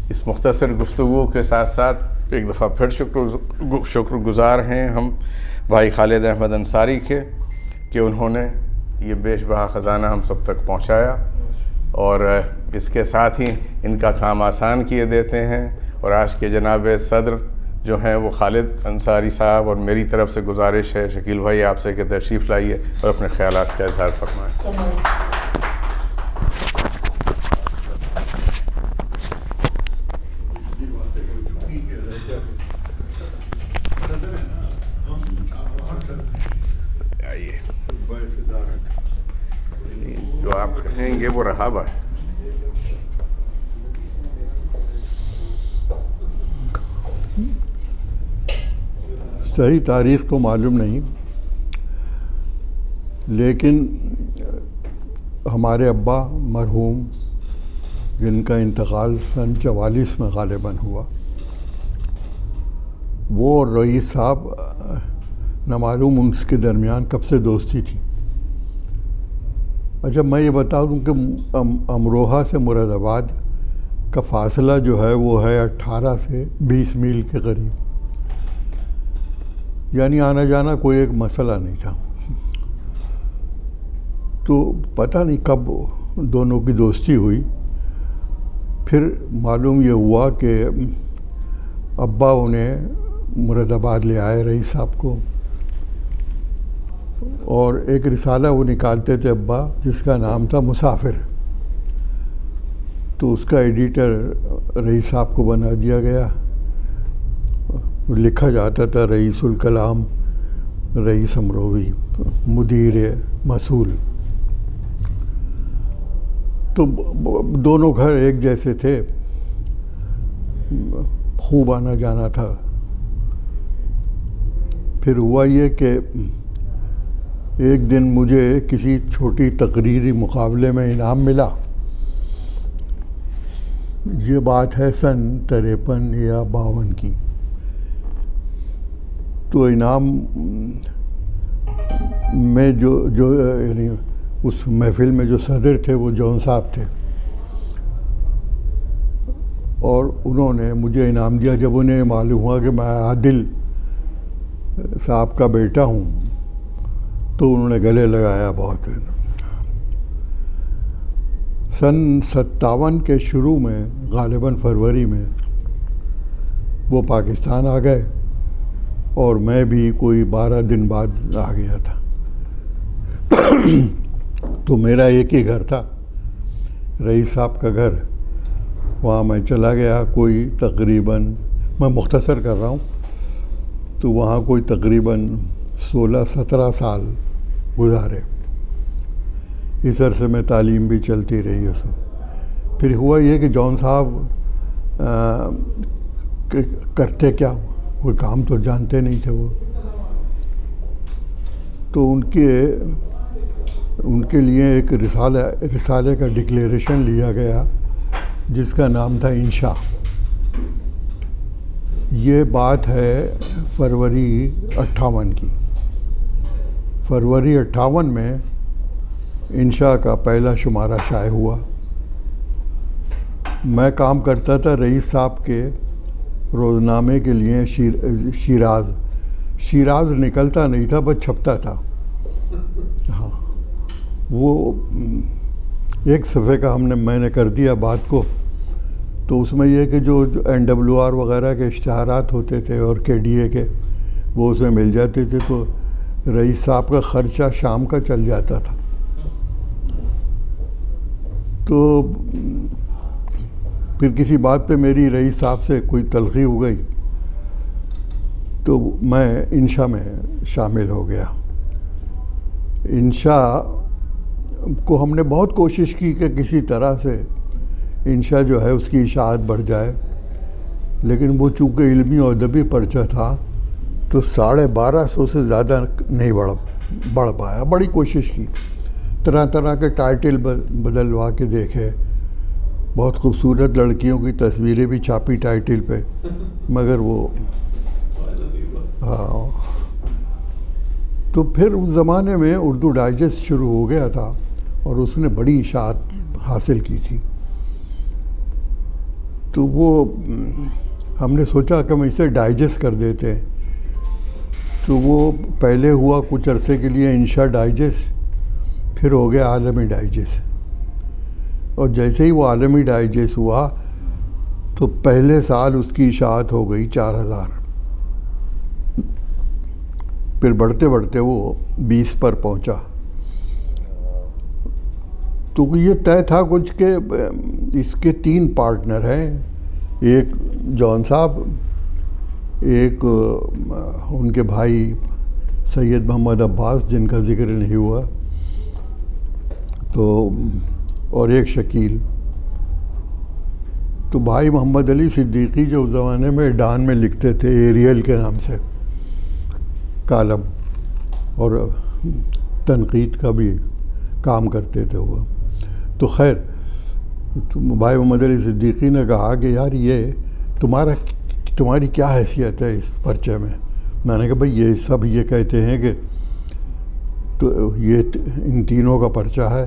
اس مختصر گفتگو کے ساتھ ساتھ ایک دفعہ پھر شکر گزار ہیں ہم بھائی خالد احمد انصاری کے کہ انہوں نے یہ بیش بہا خزانہ ہم سب تک پہنچایا، اور اس کے ساتھ ہی ان کا کام آسان کیے دیتے ہیں. اور آج کے جناب صدر جو ہیں وہ خالد انصاری صاحب، اور میری طرف سے گزارش ہے شکیل بھائی آپ سے کہ تشریف لائیے اور اپنے خیالات کا اظہار فرمائیں. جو آپ کہیں گے وہ رہا ہے. صحیح تاریخ تو معلوم نہیں، لیکن ہمارے ابا مرحوم جن کا انتقال سن 44 میں غالباً ہوا، وہ اور رئیس صاحب نہ معلوم ان کے درمیان کب سے دوستی تھی. اچھا میں یہ بتا دوں کہ امروہہ سے مراد آباد کا فاصلہ جو ہے وہ ہے 18 سے 20 میل کے قریب، یعنی آنا جانا کوئی ایک مسئلہ نہیں تھا. تو پتہ نہیں کب دونوں کی دوستی ہوئی. پھر معلوم یہ ہوا کہ ابا انہیں مراد آباد لے آئے رئیس صاحب کو، اور ایک رسالہ وہ نکالتے تھے ابا جس کا نام تھا مسافر. تو اس کا ایڈیٹر رئیس صاحب کو بنا دیا گیا. لکھا جاتا تھا رئیس الکلام رئیس امروی مدیر مسئول. تو دونوں گھر ایک جیسے تھے، خوب آنا جانا تھا. پھر ہوا یہ کہ ایک دن مجھے کسی چھوٹی تقریری مقابلے میں انعام ملا. یہ بات ہے سن 53 یا 52 کی. تو انعام میں جو یعنی اس محفل میں جو صدر تھے وہ جون صاحب تھے، اور انہوں نے مجھے انعام دیا. جب انہیں معلوم ہوا کہ میں عادل صاحب کا بیٹا ہوں تو انہوں نے گلے لگایا بہت. سن 57 کے شروع میں غالباً فروری میں وہ پاکستان آ گئے، اور میں بھی کوئی 12 دن بعد آ گیا تھا. تو میرا ایک ہی گھر تھا، رئیس صاحب کا گھر. وہاں میں چلا گیا. کوئی تقریباً، میں مختصر کر رہا ہوں، تو وہاں کوئی تقریباً 16-17 سال گزارے. اس عرصے میں تعلیم بھی چلتی رہی اس میں. پھر ہوا یہ کہ جون صاحب کرتے کیا، کوئی کام تو جانتے نہیں تھے وہ. تو ان کے لیے ایک رسالے کا ڈکلیریشن لیا گیا جس کا نام تھا انشاء. یہ بات ہے فروری 58 کی. فروری 58 میں انشاء کا پہلا شمارہ شائع ہوا. میں کام کرتا تھا رئیس صاحب کے روزنامے کے لیے شیراز نکلتا نہیں تھا، بس چھپتا تھا. ہاں، وہ ایک صفحے کا میں نے کر دیا بات کو. تو اس میں یہ کہ جو NWR وغیرہ کے اشتہارات ہوتے تھے اور KDA کے، وہ اسے مل جاتے تھے، تو رئیس صاحب کا خرچہ شام کا چل جاتا تھا. تو پھر کسی بات پہ میری رئیس صاحب سے کوئی تلخی ہو گئی تو میں انشاء میں شامل ہو گیا. انشاء کو ہم نے بہت کوشش کی کہ کسی طرح سے انشاء جو ہے اس کی اشاعت بڑھ جائے، لیکن وہ چونکہ علمی اور ادبی پرچہ تھا تو 1250 سے زیادہ نہیں بڑھ پایا. بڑی کوشش کی، طرح طرح کے ٹائٹل بدلوا کے دیکھے، بہت خوبصورت لڑکیوں کی تصویریں بھی چھاپی ٹائٹل پہ، مگر وہ ہاں. تو پھر اس زمانے میں اردو ڈائجسٹ شروع ہو گیا تھا اور اس نے بڑی اشاعت حاصل کی تھی. تو وہ ہم نے سوچا کہ ہم اسے ڈائجسٹ کر دیتے ہیں. تو وہ پہلے ہوا کچھ عرصے کے لیے انشاء ڈائجسٹ، پھر ہو گیا عالمی ڈائجسٹ. اور جیسے ہی وہ عالمی ڈائجسٹ ہوا تو پہلے سال اس کی اشاعت ہو گئی 4000. پھر بڑھتے بڑھتے وہ 20 پر پہنچا. تو یہ طے تھا کچھ کہ اس کے 3 پارٹنر ہیں، ایک جون صاحب، ایک ان کے بھائی سید محمد عباس جن کا ذکر نہیں ہوا، تو اور ایک شکیل. تو بھائی محمد علی صدیقی جو اس زمانے میں ڈان میں لکھتے تھے ایریل کے نام سے کالم، اور تنقید کا بھی کام کرتے تھے وہ. تو خیر بھائی محمد علی صدیقی نے کہا کہ یار یہ تمہاری کیا حیثیت ہے اس پرچے میں. میں نے کہا بھائی یہ سب یہ کہتے ہیں کہ تو یہ ان تینوں کا پرچہ ہے.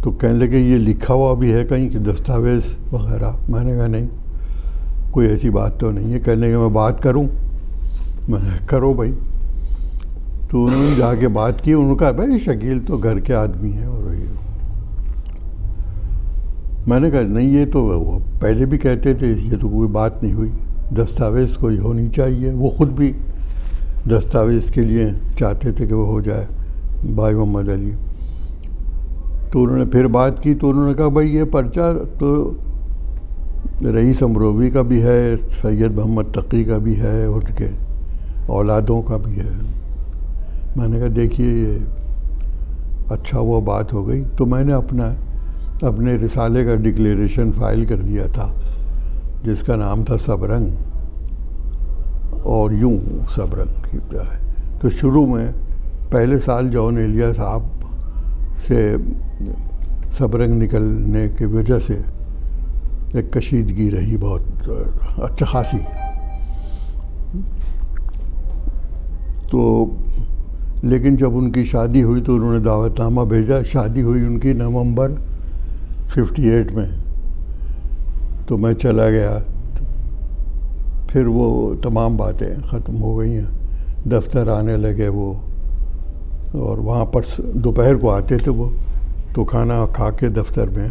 تو کہنے لگے یہ لکھا ہوا بھی ہے کہیں کہ دستاویز وغیرہ. میں نے کہا نہیں، کوئی ایسی بات تو نہیں ہے. کہنے لگے میں بات کروں. میں نے کرو بھائی. تو انہوں نے جا کے بات کی. انہوں نے کہا بھائی شکیل تو گھر کے آدمی ہیں. اور میں نے کہا نہیں، یہ تو وہ پہلے بھی کہتے تھے، یہ تو کوئی بات نہیں ہوئی، دستاویز کوئی ہونی چاہیے. وہ خود بھی دستاویز کے لیے چاہتے تھے کہ وہ ہو جائے بھائی محمد علی. تو انہوں نے پھر بات کی. تو انہوں نے کہا بھائی یہ پرچہ تو رئیس امروی کا بھی ہے، سید محمد تقی کا بھی ہے، اور کے اولادوں کا بھی ہے. میں نے کہا دیکھیے یہ اچھا وہ بات ہو گئی. تو میں نے اپنے رسالے کا ڈکلیریشن فائل کر دیا تھا جس کا نام تھا سبرنگ، اور یوں سبرنگ کی ہے. تو شروع میں پہلے سال جون ایلیا صاحب سے سبرنگ نکلنے کی وجہ سے ایک کشیدگی رہی بہت اچھا خاصی. تو لیکن جب ان کی شادی ہوئی تو انہوں نے دعوت نامہ بھیجا. شادی ہوئی ان کی نومبر 58 میں. تو میں چلا گیا. پھر وہ تمام باتیں ختم ہو گئی ہیں. دفتر آنے لگے وہ، اور وہاں پر دوپہر کو آتے تھے وہ، تو کھانا کھا کے دفتر میں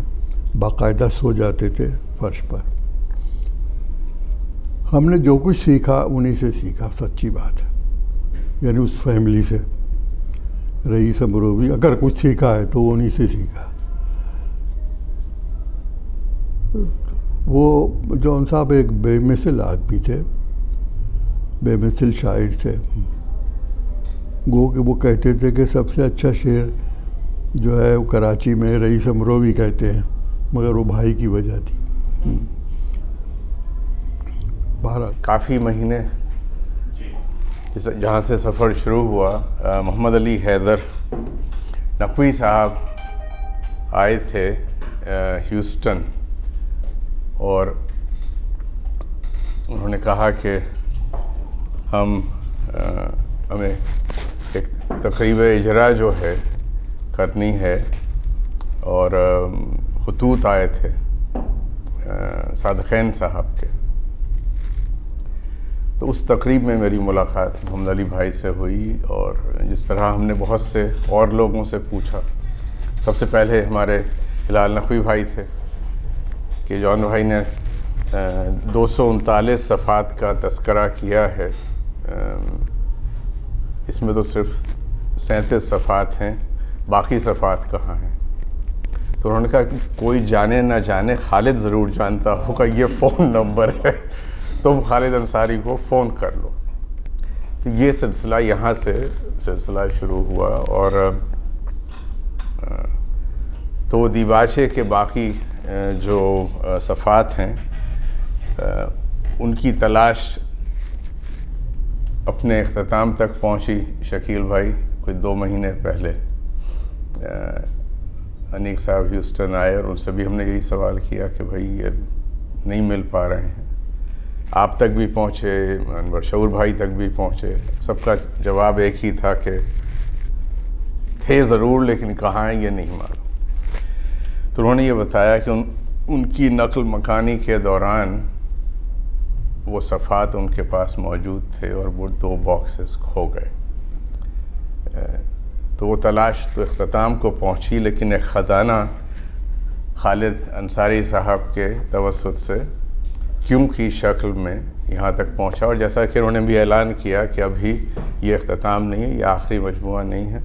باقاعدہ سو جاتے تھے فرش پر. ہم نے جو کچھ سیکھا انہی سے سیکھا، سچی بات ہے. یعنی اس فیملی سے، رئیس امروی اگر کچھ سیکھا ہے تو انہی سے سیکھا. وہ جون صاحب ایک بے مثل آدمی تھے. بے مثل شاعر تھے. گو کہ وہ کہتے تھے کہ سب سے اچھا شعر جو ہے وہ کراچی میں رئیس امرو بھی کہتے ہیں، مگر وہ بھائی کی وجہ تھی. بہرحال کافی مہینے جہاں سے سفر شروع ہوا، محمد علی حیدر نقوی صاحب آئے تھے ہیوسٹن، اور انہوں نے کہا کہ ہمیں ایک تقریب اجرا جو ہے کرنی ہے، اور خطوط آئے تھے صادقین صاحب کے. تو اس تقریب میں میری ملاقات محمد علی بھائی سے ہوئی، اور جس طرح ہم نے بہت سے اور لوگوں سے پوچھا، سب سے پہلے ہمارے ہلال نقوی بھائی تھے کہ جون بھائی نے 239 صفحات کا تذکرہ کیا ہے، اس میں تو صرف 37 صفحات ہیں، باقی صفحات کہاں ہیں؟ تو انہوں نے کہا کہ کوئی جانے نہ جانے خالد ضرور جانتا ہوگا، یہ فون نمبر ہے، تم خالد انصاری کو فون کر لو. تو یہ سلسلہ یہاں سے سلسلہ شروع ہوا، اور تو دیباچے کے باقی جو صفحات ہیں ان کی تلاش اپنے اختتام تک پہنچی. شکیل بھائی کوئی 2 مہینے پہلے انیک صاحب ہیوسٹن آئے، اور ان سے بھی ہم نے یہی سوال کیا کہ بھائی یہ نہیں مل پا رہے ہیں. آپ تک بھی پہنچے، انور شعور بھائی تک بھی پہنچے، سب کا جواب ایک ہی تھا کہ تھے ضرور لیکن کہاں ہیں یہ نہیں معلوم. تو انہوں نے یہ بتایا کہ ان کی نقل مکانی کے دوران وہ صفحات ان کے پاس موجود تھے، اور وہ 2 باکسز کھو گئے. تو وہ تلاش تو اختتام کو پہنچی، لیکن ایک خزانہ خالد انصاری صاحب کے توسط سے کیوں کی شکل میں یہاں تک پہنچا. اور جیسا کہ انہوں نے بھی اعلان کیا کہ ابھی یہ اختتام نہیں ہے، یہ آخری مجموعہ نہیں ہے،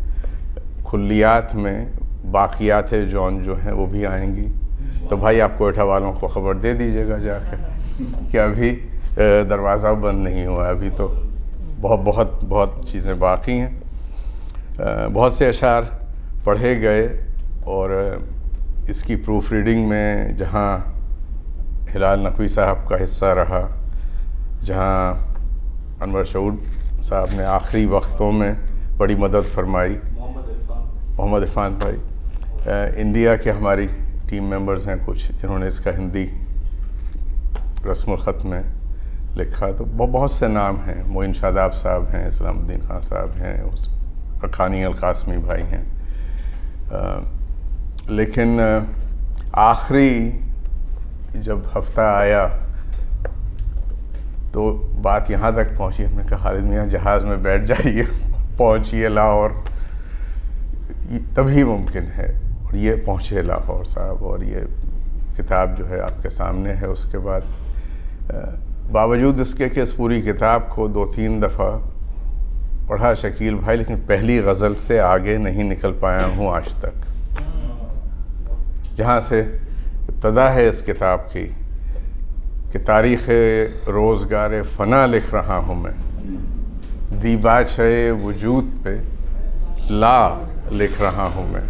کلیات میں باقیات جون جو ہیں وہ بھی آئیں گی. تو بھائی آپ کوئٹہ والوں کو خبر دے دیجیے گا جا کے کہ ابھی دروازہ بند نہیں ہوا، ابھی تو بہت چیزیں باقی ہیں. بہت سے اشعار پڑھے گئے، اور اس کی پروف ریڈنگ میں جہاں ہلال نقوی صاحب کا حصہ رہا، جہاں انور شعور صاحب نے آخری وقتوں میں بڑی مدد فرمائی، محمد عرفان بھائی، انڈیا کے ہماری ٹیم ممبرز ہیں کچھ جنہوں نے اس کا ہندی رسم الخط میں لکھا. تو بہت سے نام ہیں، معین شاداب صاحب ہیں، اسلام الدین خان صاحب ہیں، حقانی القاسمی بھائی ہیں. لیکن آخری جب ہفتہ آیا تو بات یہاں تک پہنچی، ہم نے کہا خالد میاں جہاز میں بیٹھ جائیے، پہنچیے لاہور، تبھی ممکن ہے. اور یہ پہنچے لاہور صاحب، اور یہ کتاب جو ہے آپ کے سامنے ہے. اس کے بعد باوجود اس کے کہ اس پوری کتاب کو 2-3 دفعہ پڑھا شکیل بھائی، لیکن پہلی غزل سے آگے نہیں نکل پایا ہوں آج تک. جہاں سے ابتدا ہے اس کتاب کی کہ تاریخ روزگار فنا لکھ رہا ہوں میں، دیباچے وجود پہ لا لکھ رہا ہوں میں،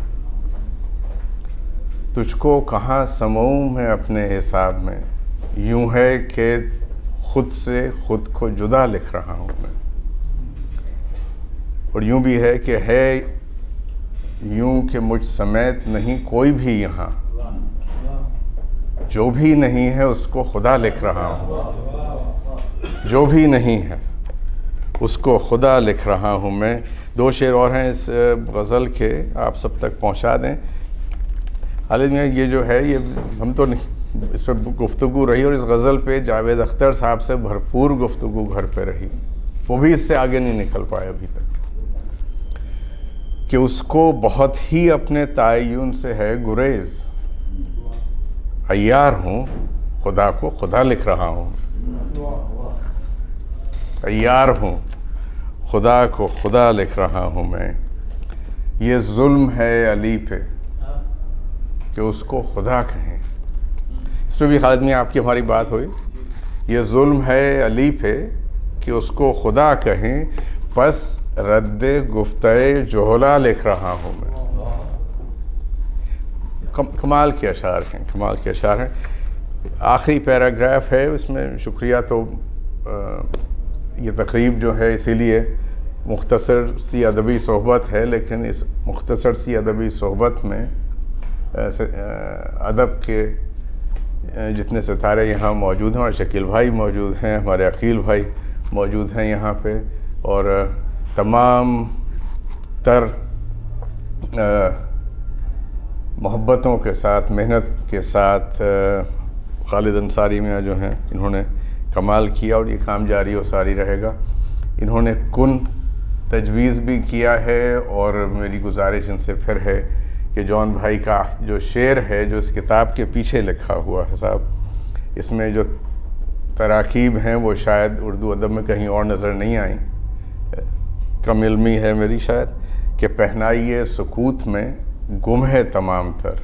تجھ کو کہاں سماؤں میں اپنے حساب میں، یوں ہے کہ خود سے خود کو جدا لکھ رہا ہوں میں. اور یوں بھی ہے کہ ہے یوں کہ مجھ سمیت نہیں کوئی بھی یہاں، جو بھی نہیں ہے اس کو خدا لکھ رہا ہوں، جو بھی نہیں ہے اس کو خدا لکھ رہا ہوں میں. 2 شعر اور ہیں اس غزل کے، آپ سب تک پہنچا دیں. خالد میاں یہ جو ہے، یہ ہم تو نہیں، اس پہ گفتگو رہی، اور اس غزل پہ جاوید اختر صاحب سے بھرپور گفتگو گھر پہ رہی، وہ بھی اس سے آگے نہیں نکل پائے ابھی تک، کہ اس کو بہت ہی اپنے تعین سے ہے گریز. عیار ہوں خدا کو خدا لکھ رہا ہوں، عیار ہوں خدا کو خدا لکھ رہا ہوں میں. یہ ظلم ہے علی پہ کہ اس کو خدا کہیں. اس پہ بھی خالد میاں آپ کی ہماری بات ہوئی. یہ ظلم ہے علی پہ کہ اس کو خدا کہیں، پس رد گفتۂ جہلا لکھ رہا ہوں میں۔ کمال کے اشعار ہیں، کمال کے اشعار ہیں۔ آخری پیراگراف ہے اس میں، شکریہ۔ تو یہ تقریب جو ہے اسی لیے مختصر سی ادبی صحبت ہے، لیکن اس مختصر سی ادبی صحبت میں ادب کے جتنے ستارے یہاں موجود ہیں، اور شکیل بھائی موجود ہیں، ہمارے عقیل بھائی موجود ہیں یہاں پہ، اور تمام تر محبتوں کے ساتھ، محنت کے ساتھ خالد انصاری میاں جو ہیں، انہوں نے کمال کیا، اور یہ کام جاری و ساری رہے گا۔ انہوں نے کن تجویز بھی کیا ہے، اور میری گزارش ان سے پھر ہے کہ جان بھائی کا جو شعر ہے جو اس کتاب کے پیچھے لکھا ہوا ہے صاحب، اس میں جو تراکیب ہیں وہ شاید اردو ادب میں کہیں اور نظر نہیں آئیں۔ کم علمی ہے میری شاید، کہ پہنائیے سکوت میں گم ہے تمام تر،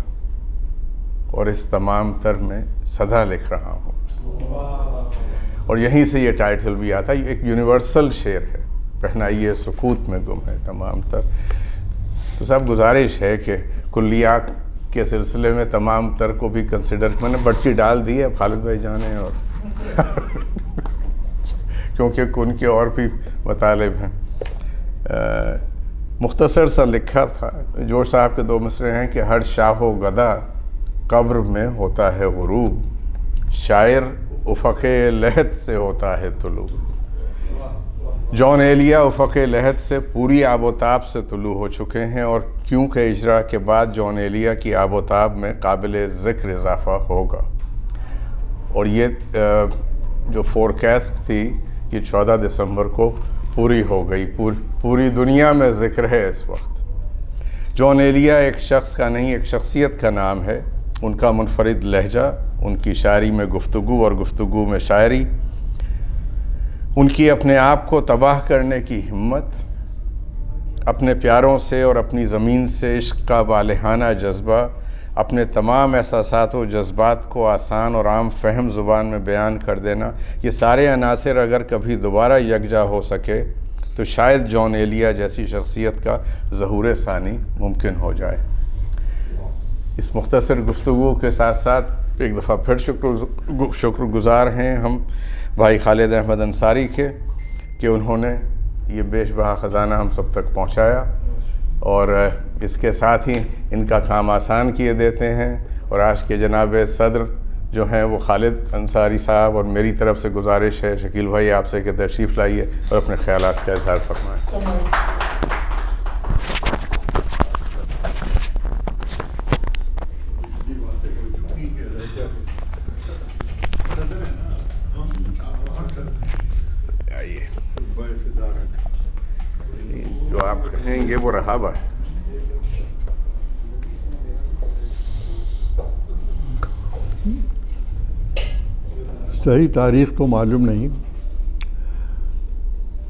اور اس تمام تر میں صدا لکھ رہا ہوں۔ اور یہیں سے یہ ٹائٹل بھی آتا ہے، ایک یونیورسل شعر ہے، پہنائیے سکوت میں گم ہے تمام تر۔ تو صاحب گزارش ہے کہ کلیات کے سلسلے میں تمام تر کو بھی کنسیڈر، میں نے بٹکی ڈال دی ہے، اب خالد بھائی جانے، اور کیونکہ ان کے اور بھی مطالب ہیں۔ مختصر سا لکھا تھا، جوش صاحب کے دو مصرے ہیں کہ ہر شاہ و گدا قبر میں ہوتا ہے غروب، شاعر افق لحد سے ہوتا ہے طلوع۔ جان ایلیا افق لحد سے پوری آب و تاب سے طلوع ہو چکے ہیں، اور کیونکہ اجرا کے بعد جان ایلیا کی آب و تاب میں قابل ذکر اضافہ ہوگا۔ اور یہ جو فورکاسٹ تھی یہ 14 دسمبر کو پوری ہو گئی، پوری دنیا میں ذکر ہے اس وقت۔ جان ایلیا ایک شخص کا نہیں، ایک شخصیت کا نام ہے۔ ان کا منفرد لہجہ، ان کی شاعری میں گفتگو اور گفتگو میں شاعری، ان کی اپنے آپ کو تباہ کرنے کی ہمت، اپنے پیاروں سے اور اپنی زمین سے عشق کا والہانہ جذبہ، اپنے تمام احساسات و جذبات کو آسان اور عام فہم زبان میں بیان کر دینا، یہ سارے عناصر اگر کبھی دوبارہ یکجا ہو سکے تو شاید جان ایلیا جیسی شخصیت کا ظہور ثانی ممکن ہو جائے۔ اس مختصر گفتگو کے ساتھ ساتھ ایک دفعہ پھر شکر گزار ہیں ہم بھائی خالد احمد انصاری کے، کہ انہوں نے یہ بیش بہا خزانہ ہم سب تک پہنچایا، اور اس کے ساتھ ہی ان کا کام آسان کیے دیتے ہیں۔ اور آج کے جناب صدر جو ہیں وہ خالد انصاری صاحب، اور میری طرف سے گزارش ہے شکیل بھائی آپ سے کہ تشریف لائیے اور اپنے خیالات کا اظہار فرمائیں۔ جو آپ کہیں گے وہ رہا ہے۔ صحیح تاریخ تو معلوم نہیں،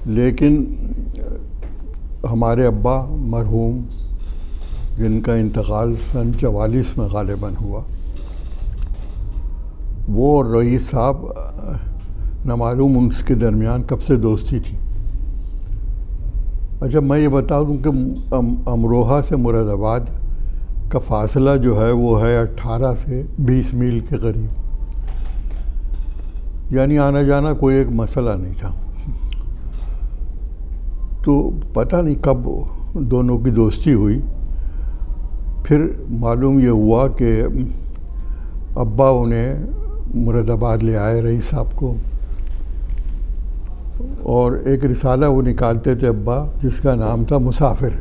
لیکن ہمارے ابا مرحوم جن کا انتقال سن 44 میں غالباً ہوا، وہ اور رئیس صاحب نہ معلوم ان کے درمیان کب سے دوستی تھی۔ اچھا میں یہ بتا دوں کہ امروہہ سے مراد آباد کا فاصلہ جو ہے وہ ہے 18 سے 20 میل کے قریب، یعنی آنا جانا کوئی ایک مسئلہ نہیں تھا۔ تو پتہ نہیں کب دونوں کی دوستی ہوئی، پھر معلوم یہ ہوا کہ ابا انہیں مراد آباد لے آئے رئیس صاحب کو، اور ایک رسالہ وہ نکالتے تھے ابا جس کا نام تھا مسافر،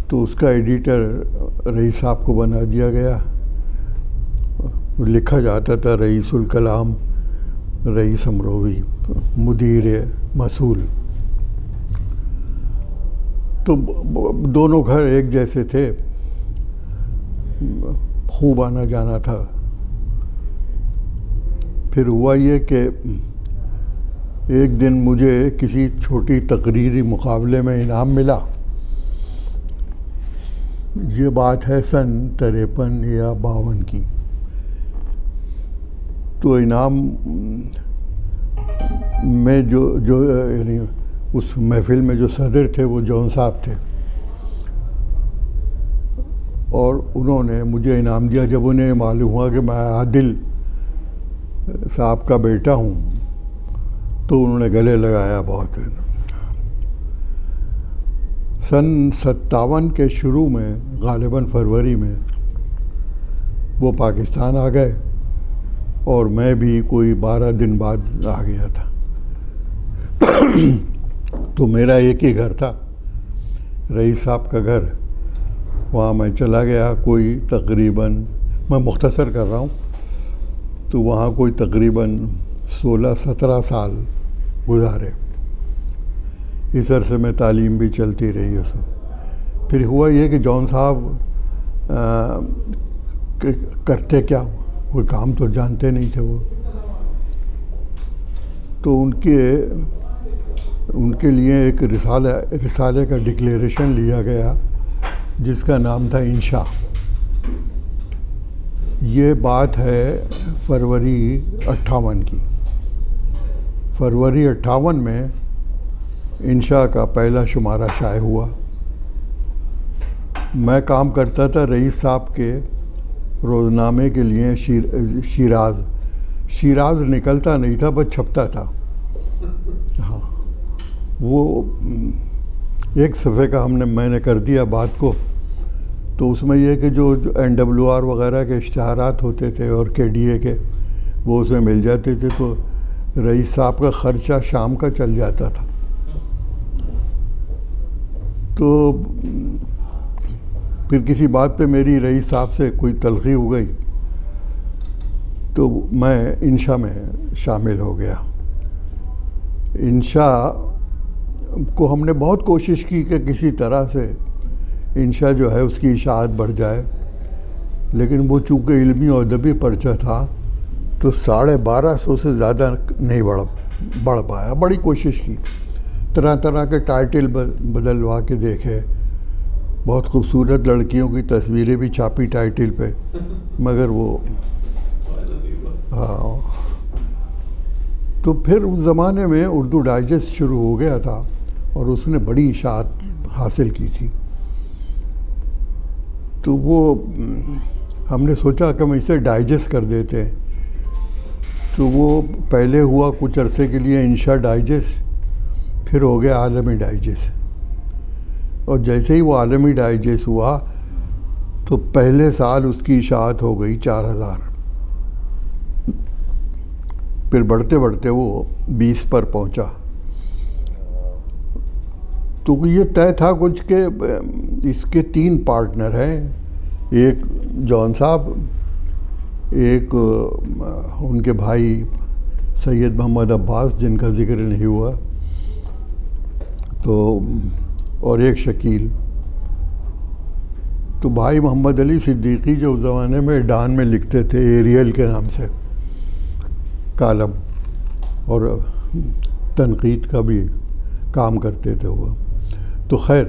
تو اس کا ایڈیٹر رئیس صاحب کو بنا دیا گیا، لکھا جاتا تھا رئیس الکلام رئیس امروہی مدیر مسئول۔ تو دونوں گھر ایک جیسے تھے، خوب آنا جانا تھا۔ پھر ہوا یہ کہ ایک دن مجھے کسی چھوٹی تقریری مقابلے میں انعام ملا، یہ بات ہے سن 53 یا 52 کی۔ تو انعام میں جو یعنی اس محفل میں جو صدر تھے وہ جون صاحب تھے، اور انہوں نے مجھے انعام دیا جب انہیں معلوم ہوا کہ میں عادل صاحب کا بیٹا ہوں، تو انہوں نے گلے لگایا بہت۔ سن 57 کے شروع میں غالباً فروری میں وہ پاکستان آ گئے، اور میں بھی کوئی 12 دن بعد آ گیا تھا۔ تو میرا ایک ہی گھر تھا، رئیس صاحب کا گھر، وہاں میں چلا گیا۔ کوئی تقریباً، میں مختصر کر رہا ہوں، تو وہاں کوئی تقریباً 16-17 سال گزارے۔ اس عرصے میں تعلیم بھی چلتی رہی اس وقت۔ پھر ہوا یہ کہ جون صاحب کرتے کیا، کوئی کام تو جانتے نہیں تھے وہ، تو ان کے لیے ایک رسالے کا ڈکلیریشن لیا گیا جس کا نام تھا انشاء۔ یہ بات ہے فروری 58 کی۔ فروری 58 میں انشاء کا پہلا شمارہ شائع ہوا۔ میں کام کرتا تھا رئیس صاحب کے روزنامے کے لیے شیراز نکلتا نہیں تھا، بس چھپتا تھا۔ ہاں، وہ ایک صفحے کا میں نے کر دیا بات کو، تو اس میں یہ کہ جو NWR وغیرہ کے اشتہارات ہوتے تھے اور KDA کے، وہ اس میں مل جاتے تھے، تو رئیس صاحب کا خرچہ شام کا چل جاتا تھا۔ تو پھر کسی بات پہ میری رئیس صاحب سے کوئی تلخی ہو گئی، تو میں انشاء میں شامل ہو گیا۔ انشاء کو ہم نے بہت کوشش کی کہ کسی طرح سے انشاء جو ہے اس کی اشاعت بڑھ جائے، لیکن وہ چونکہ علمی اور ادبی پرچہ تھا تو 1250 سے زیادہ نہیں بڑھ پایا۔ بڑی کوشش کی، طرح طرح کے ٹائٹل بدلوا کے دیکھے، بہت خوبصورت لڑکیوں کی تصویریں بھی چھاپی ٹائٹل پہ، مگر وہ ہاں۔ تو پھر اس زمانے میں اردو ڈائجسٹ شروع ہو گیا تھا، اور اس نے بڑی اشاعت حاصل کی تھی۔ تو وہ ہم نے سوچا کہ ہم اسے ڈائجسٹ کر دیتے ہیں، تو وہ پہلے ہوا کچھ عرصے کے لیے انشاء ڈائجسٹ، پھر ہو گیا عالمی ڈائجسٹ۔ اور جیسے ہی وہ عالمی ڈائجسٹ ہوا تو پہلے سال اس کی اشاعت ہو گئی 4000، پھر بڑھتے بڑھتے وہ 20 پر پہنچا۔ تو یہ طے تھا کچھ کہ اس کے 3 پارٹنر ہیں، ایک جون صاحب، ایک ان کے بھائی سید محمد عباس جن کا ذکر نہیں ہوا، تو اور ایک شکیل۔ تو بھائی محمد علی صدیقی جو اس زمانے میں ڈان میں لکھتے تھے ایریل کے نام سے کالم، اور تنقید کا بھی کام کرتے تھے وہ، تو خیر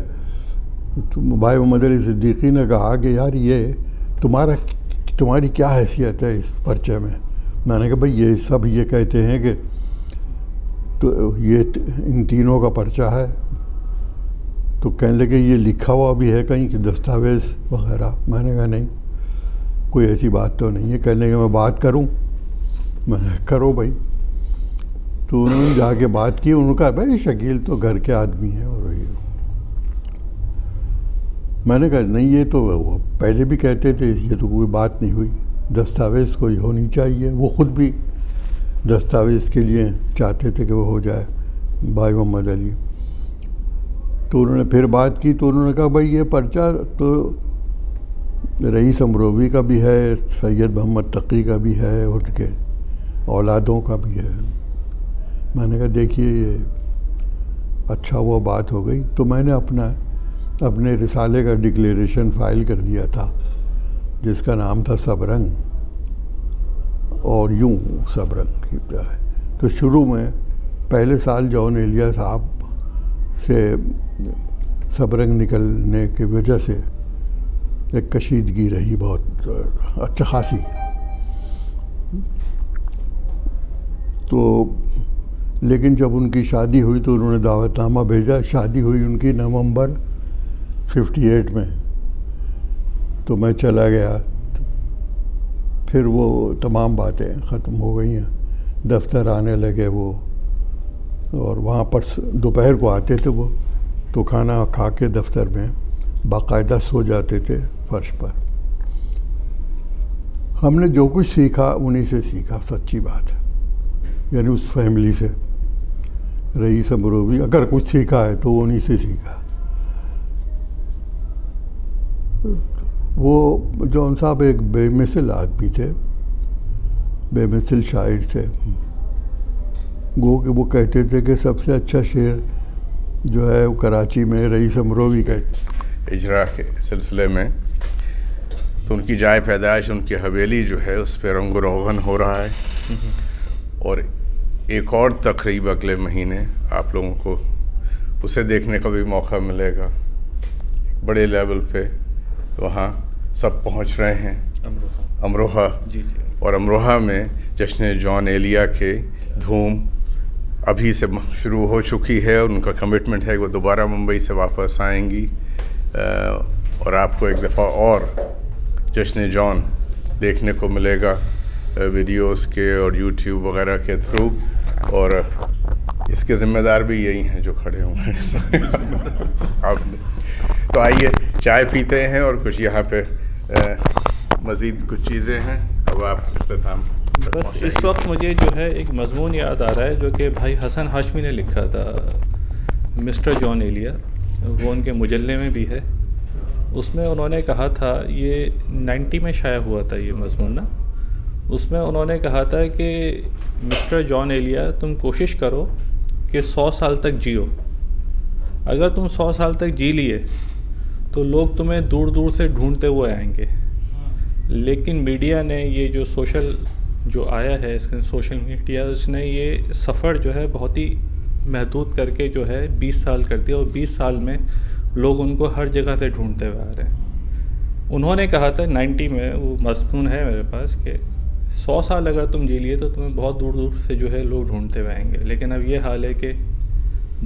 بھائی محمد علی صدیقی نے کہا کہ یار یہ تمہاری کیا حیثیت ہے اس پرچے میں؟ میں نے کہا بھائی یہ سب یہ کہتے ہیں کہ تو یہ ان تینوں کا پرچہ ہے۔ تو کہنے لگے یہ لکھا ہوا بھی ہے کہیں کہ دستاویز وغیرہ؟ میں نے کہا نہیں، کوئی ایسی بات تو نہیں ہے۔ کہنے لگے میں بات کروں؟ میں نے کہا کرو بھائی۔ تو انہوں نے جا کے بات کی، انہوں نے کہا بھائی شکیل تو گھر کے آدمی ہیں، اور میں نے کہا نہیں، یہ تو وہ پہلے بھی کہتے تھے، یہ تو کوئی بات نہیں ہوئی، دستاویز کوئی ہونی چاہیے۔ وہ خود بھی دستاویز کے لیے چاہتے تھے کہ وہ ہو جائے بھائی محمد علی۔ تو انہوں نے پھر بات کی، تو انہوں نے کہا بھائی یہ پرچہ تو رئیس امروی کا بھی ہے، سید محمد تقی کا بھی ہے، ان کے اولادوں کا بھی ہے۔ میں نے کہا دیکھیے یہ اچھا وہ بات ہو گئی۔ تو میں نے اپنے رسالے کا ڈکلیریشن فائل کر دیا تھا جس کا نام تھا سب رنگ، اور یوں سب رنگ کی ہے۔ تو شروع میں پہلے سال جون ایلیا صاحب سے سب رنگ نکلنے کی وجہ سے ایک کشیدگی رہی بہت اچھا خاصی۔ تو لیکن جب ان کی شادی ہوئی تو انہوں نے دعوت نامہ بھیجا. شادی ہوئی ان کی نومبر 58 میں. تو میں چلا گیا. پھر وہ تمام باتیں ختم ہو گئی ہیں. دفتر آنے لگے وہ, اور وہاں پر دوپہر کو آتے تھے وہ, تو کھانا کھا کے دفتر میں باقاعدہ سو جاتے تھے فرش پر. ہم نے جو کچھ سیکھا انہی سے سیکھا, سچی بات ہے. یعنی اس فیملی سے, رئیس امروی اگر کچھ سیکھا ہے تو انہی سے سیکھا. وہ جون صاحب ایک بے مثل آدمی تھے, بے مثل شاعر تھے. گو کہ وہ کہتے تھے کہ سب سے اچھا شعر جو ہے وہ کراچی میں رئیس امروی کہتے. اجرا کے سلسلے میں تو ان کی جائے پیدائش, ان کی حویلی جو ہے اس پہ رنگ و روغن ہو رہا ہے. اور ایک اور تقریب اگلے مہینے آپ لوگوں کو اسے دیکھنے کا بھی موقع ملے گا. ایک بڑے لیول پہ وہاں سب پہنچ رہے ہیں امروہہ. اور امروہہ میں جشن جان ایلیا کے دھوم ابھی سے شروع ہو چکی ہے. ان کا کمٹمنٹ ہے کہ وہ دوبارہ ممبئی سے واپس آئیں گی, اور آپ کو ایک دفعہ اور جشن جان دیکھنے کو ملے گا ویڈیوز کے اور یوٹیوب وغیرہ کے تھرو. اور اس کے ذمہ دار بھی یہی ہیں جو کھڑے ہوئے ہیں صاحب نے. تو آئیے چائے پیتے ہیں, اور کچھ یہاں پہ مزید کچھ چیزیں ہیں. اب آپ اختتام. بس اس وقت مجھے جو ہے ایک مضمون یاد آ رہا ہے جو کہ بھائی حسن ہاشمی نے لکھا تھا, مسٹر جان ایلیا. وہ ان کے مجلے میں بھی ہے. اس میں انہوں نے کہا تھا, یہ 90 میں شائع ہوا تھا یہ مضمون نا. اس میں انہوں نے کہا تھا کہ مسٹر جان ایلیا تم کوشش کرو کہ 100 سال تک جیو. اگر تم 100 سال تک جی لیے تو لوگ تمہیں دور دور سے ڈھونڈتے ہوئے آئیں گے. لیکن میڈیا نے یہ جو سوشل جو آیا ہے, اس کے سوشل میڈیا, اس نے یہ سفر جو ہے بہت ہی محدود کر کے جو ہے 20 سال کر دیا, اور 20 سال میں لوگ ان کو ہر جگہ سے ڈھونڈتے ہوئے آ رہے ہیں. انہوں نے کہا تھا 90 میں, وہ مضمون ہے میرے پاس, کہ 100 سال اگر تم جی لیے تو تمہیں بہت دور دور سے جو ہے لوگ ڈھونڈتے ہوئے آئیں گے. لیکن اب یہ حال ہے کہ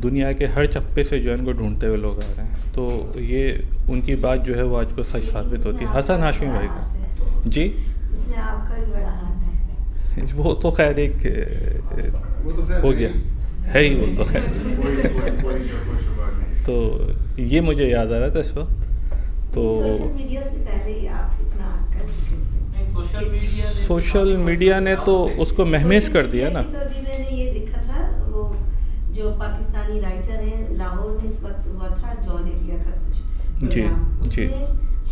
دنیا کے ہر چپے سے جو ہے ان کو ڈھونڈتے ہوئے لوگ آ رہے ہیں. تو یہ ان کی بات جو ہے وہ آج کو سچ ثابت ہوتی ہے. حسن ہاشمی بھائی کا جی, اس میں آپ کا بھی بڑا ہاتھ ہے. وہ تو خیر ایک ہو گیا ہے ہی, وہ تو خیر. تو یہ مجھے یاد آ رہا تھا اس وقت. تو سوشل میڈیا سے پہلے ہی آپ اتنا کر چکے تھے. سوشل میڈیا نے تو اس کو مہمیز کر دیا نا. ابھی میں نے یہ دیکھا تھا, وہ جو پاکستانی رائٹر ہیں لاہور میں اس وقت ہوا تھا جان ایلیا کا کچھ جی جی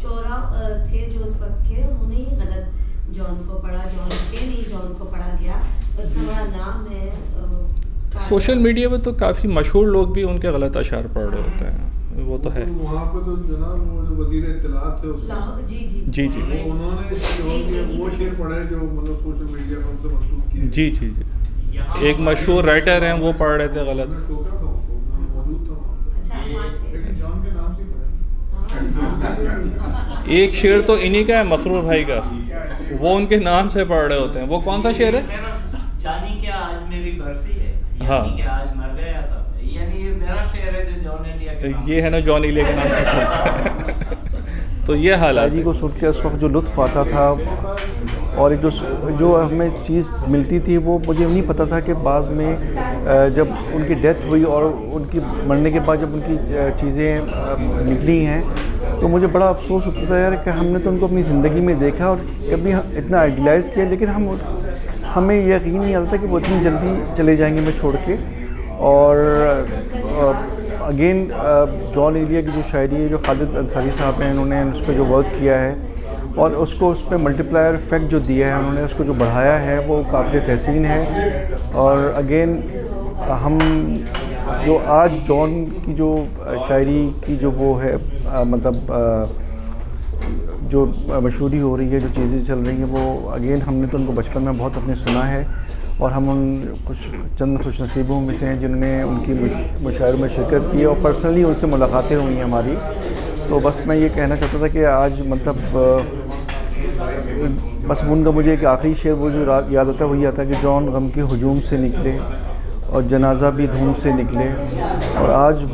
شعراء تھے جو اس وقت کے, انہوں نے ہی غلط جان کو پڑھا, جان کے نہیں جان کو پڑھا گیا. اتنا بڑا نام ہے. سوشل میڈیا پہ تو کافی مشہور لوگ بھی ان کے غلط اشعار پڑھ رہے ہوتے ہیں, وہ تو ہے. وہاں پہ تو جناب وہ جو وزیر اطلاعات تھے جی انہوں نے وہ شعر پڑھے جو مطلب سوشل میڈیا پر ان سے منسوخ کیے. جی جی جی, ایک مشہور رائٹر ہیں وہ پڑھ رہے تھے غلط. ایک شعر تو انہی کا ہے مسرور بھائی کا, وہ ان کے نام سے پڑھ رہے ہوتے ہیں. وہ کون سا شعر ہے؟ جانی کیا آج میری برسی ہے, ہاں کہ آج مر گیا تھا. یعنی یہ میرا شعر ہے جو جان ایلیا کے نام, یہ ہے نا جان ایلیا کے نام سے چلتا ہے. تو یہ حالات شاعری کو سن کے اس وقت جو لطف آتا تھا, اور ایک جو ہمیں چیز ملتی تھی, وہ مجھے نہیں پتہ تھا کہ بعد میں جب ان کی ڈیتھ ہوئی اور ان کی مرنے کے بعد جب ان کی چیزیں نکلی ہیں, تو مجھے بڑا افسوس ہوتا تھا یار کہ ہم نے تو ان کو اپنی زندگی میں دیکھا اور کبھی اتنا آئیڈیلائز کیا, لیکن ہمیں یقین نہیں آتا تھا کہ وہ اتنی جلدی چلے جائیں گے ہمیں چھوڑ کے. اور اگین جان ایلیا کی جو شاعری ہے, جو خالد انصاری صاحب ہیں, انہوں نے اس پہ جو ورک کیا ہے اور اس کو اس پہ ملٹی پلائر افیکٹ جو دیا ہے, انہوں نے اس کو جو بڑھایا ہے, وہ قابل تحسین ہے. اور اگین ہم جو آج جان کی جو شاعری کی جو وہ ہے, مطلب جو مشہوری ہو رہی ہے, جو چیزیں چل رہی ہیں, وہ اگین ہم نے تو ان کو بچپن میں بہت اپنے سنا ہے, اور ہم ان چند خوش نصیبوں میں سے ہیں جنہوں نے ان کی مشاعروں میں شرکت کی اور پرسنلی ان سے ملاقاتیں ہوئی ہیں ہماری. تو بس میں یہ کہنا چاہتا تھا کہ آج مطلب بس ان کا مجھے ایک آخری شعر وہ جو یاد آتا ہے, وہ یہ آتا ہے کہ جان غم کے ہجوم سے نکلے اور جنازہ بھی دھوم سے نکلے، اور آج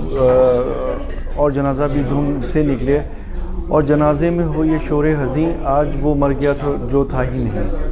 اور جنازہ بھی دھوم سے نکلے، اور جنازے میں ہو یہ شور حزین، آج وہ مر گیا تو جو تھا ہی نہیں۔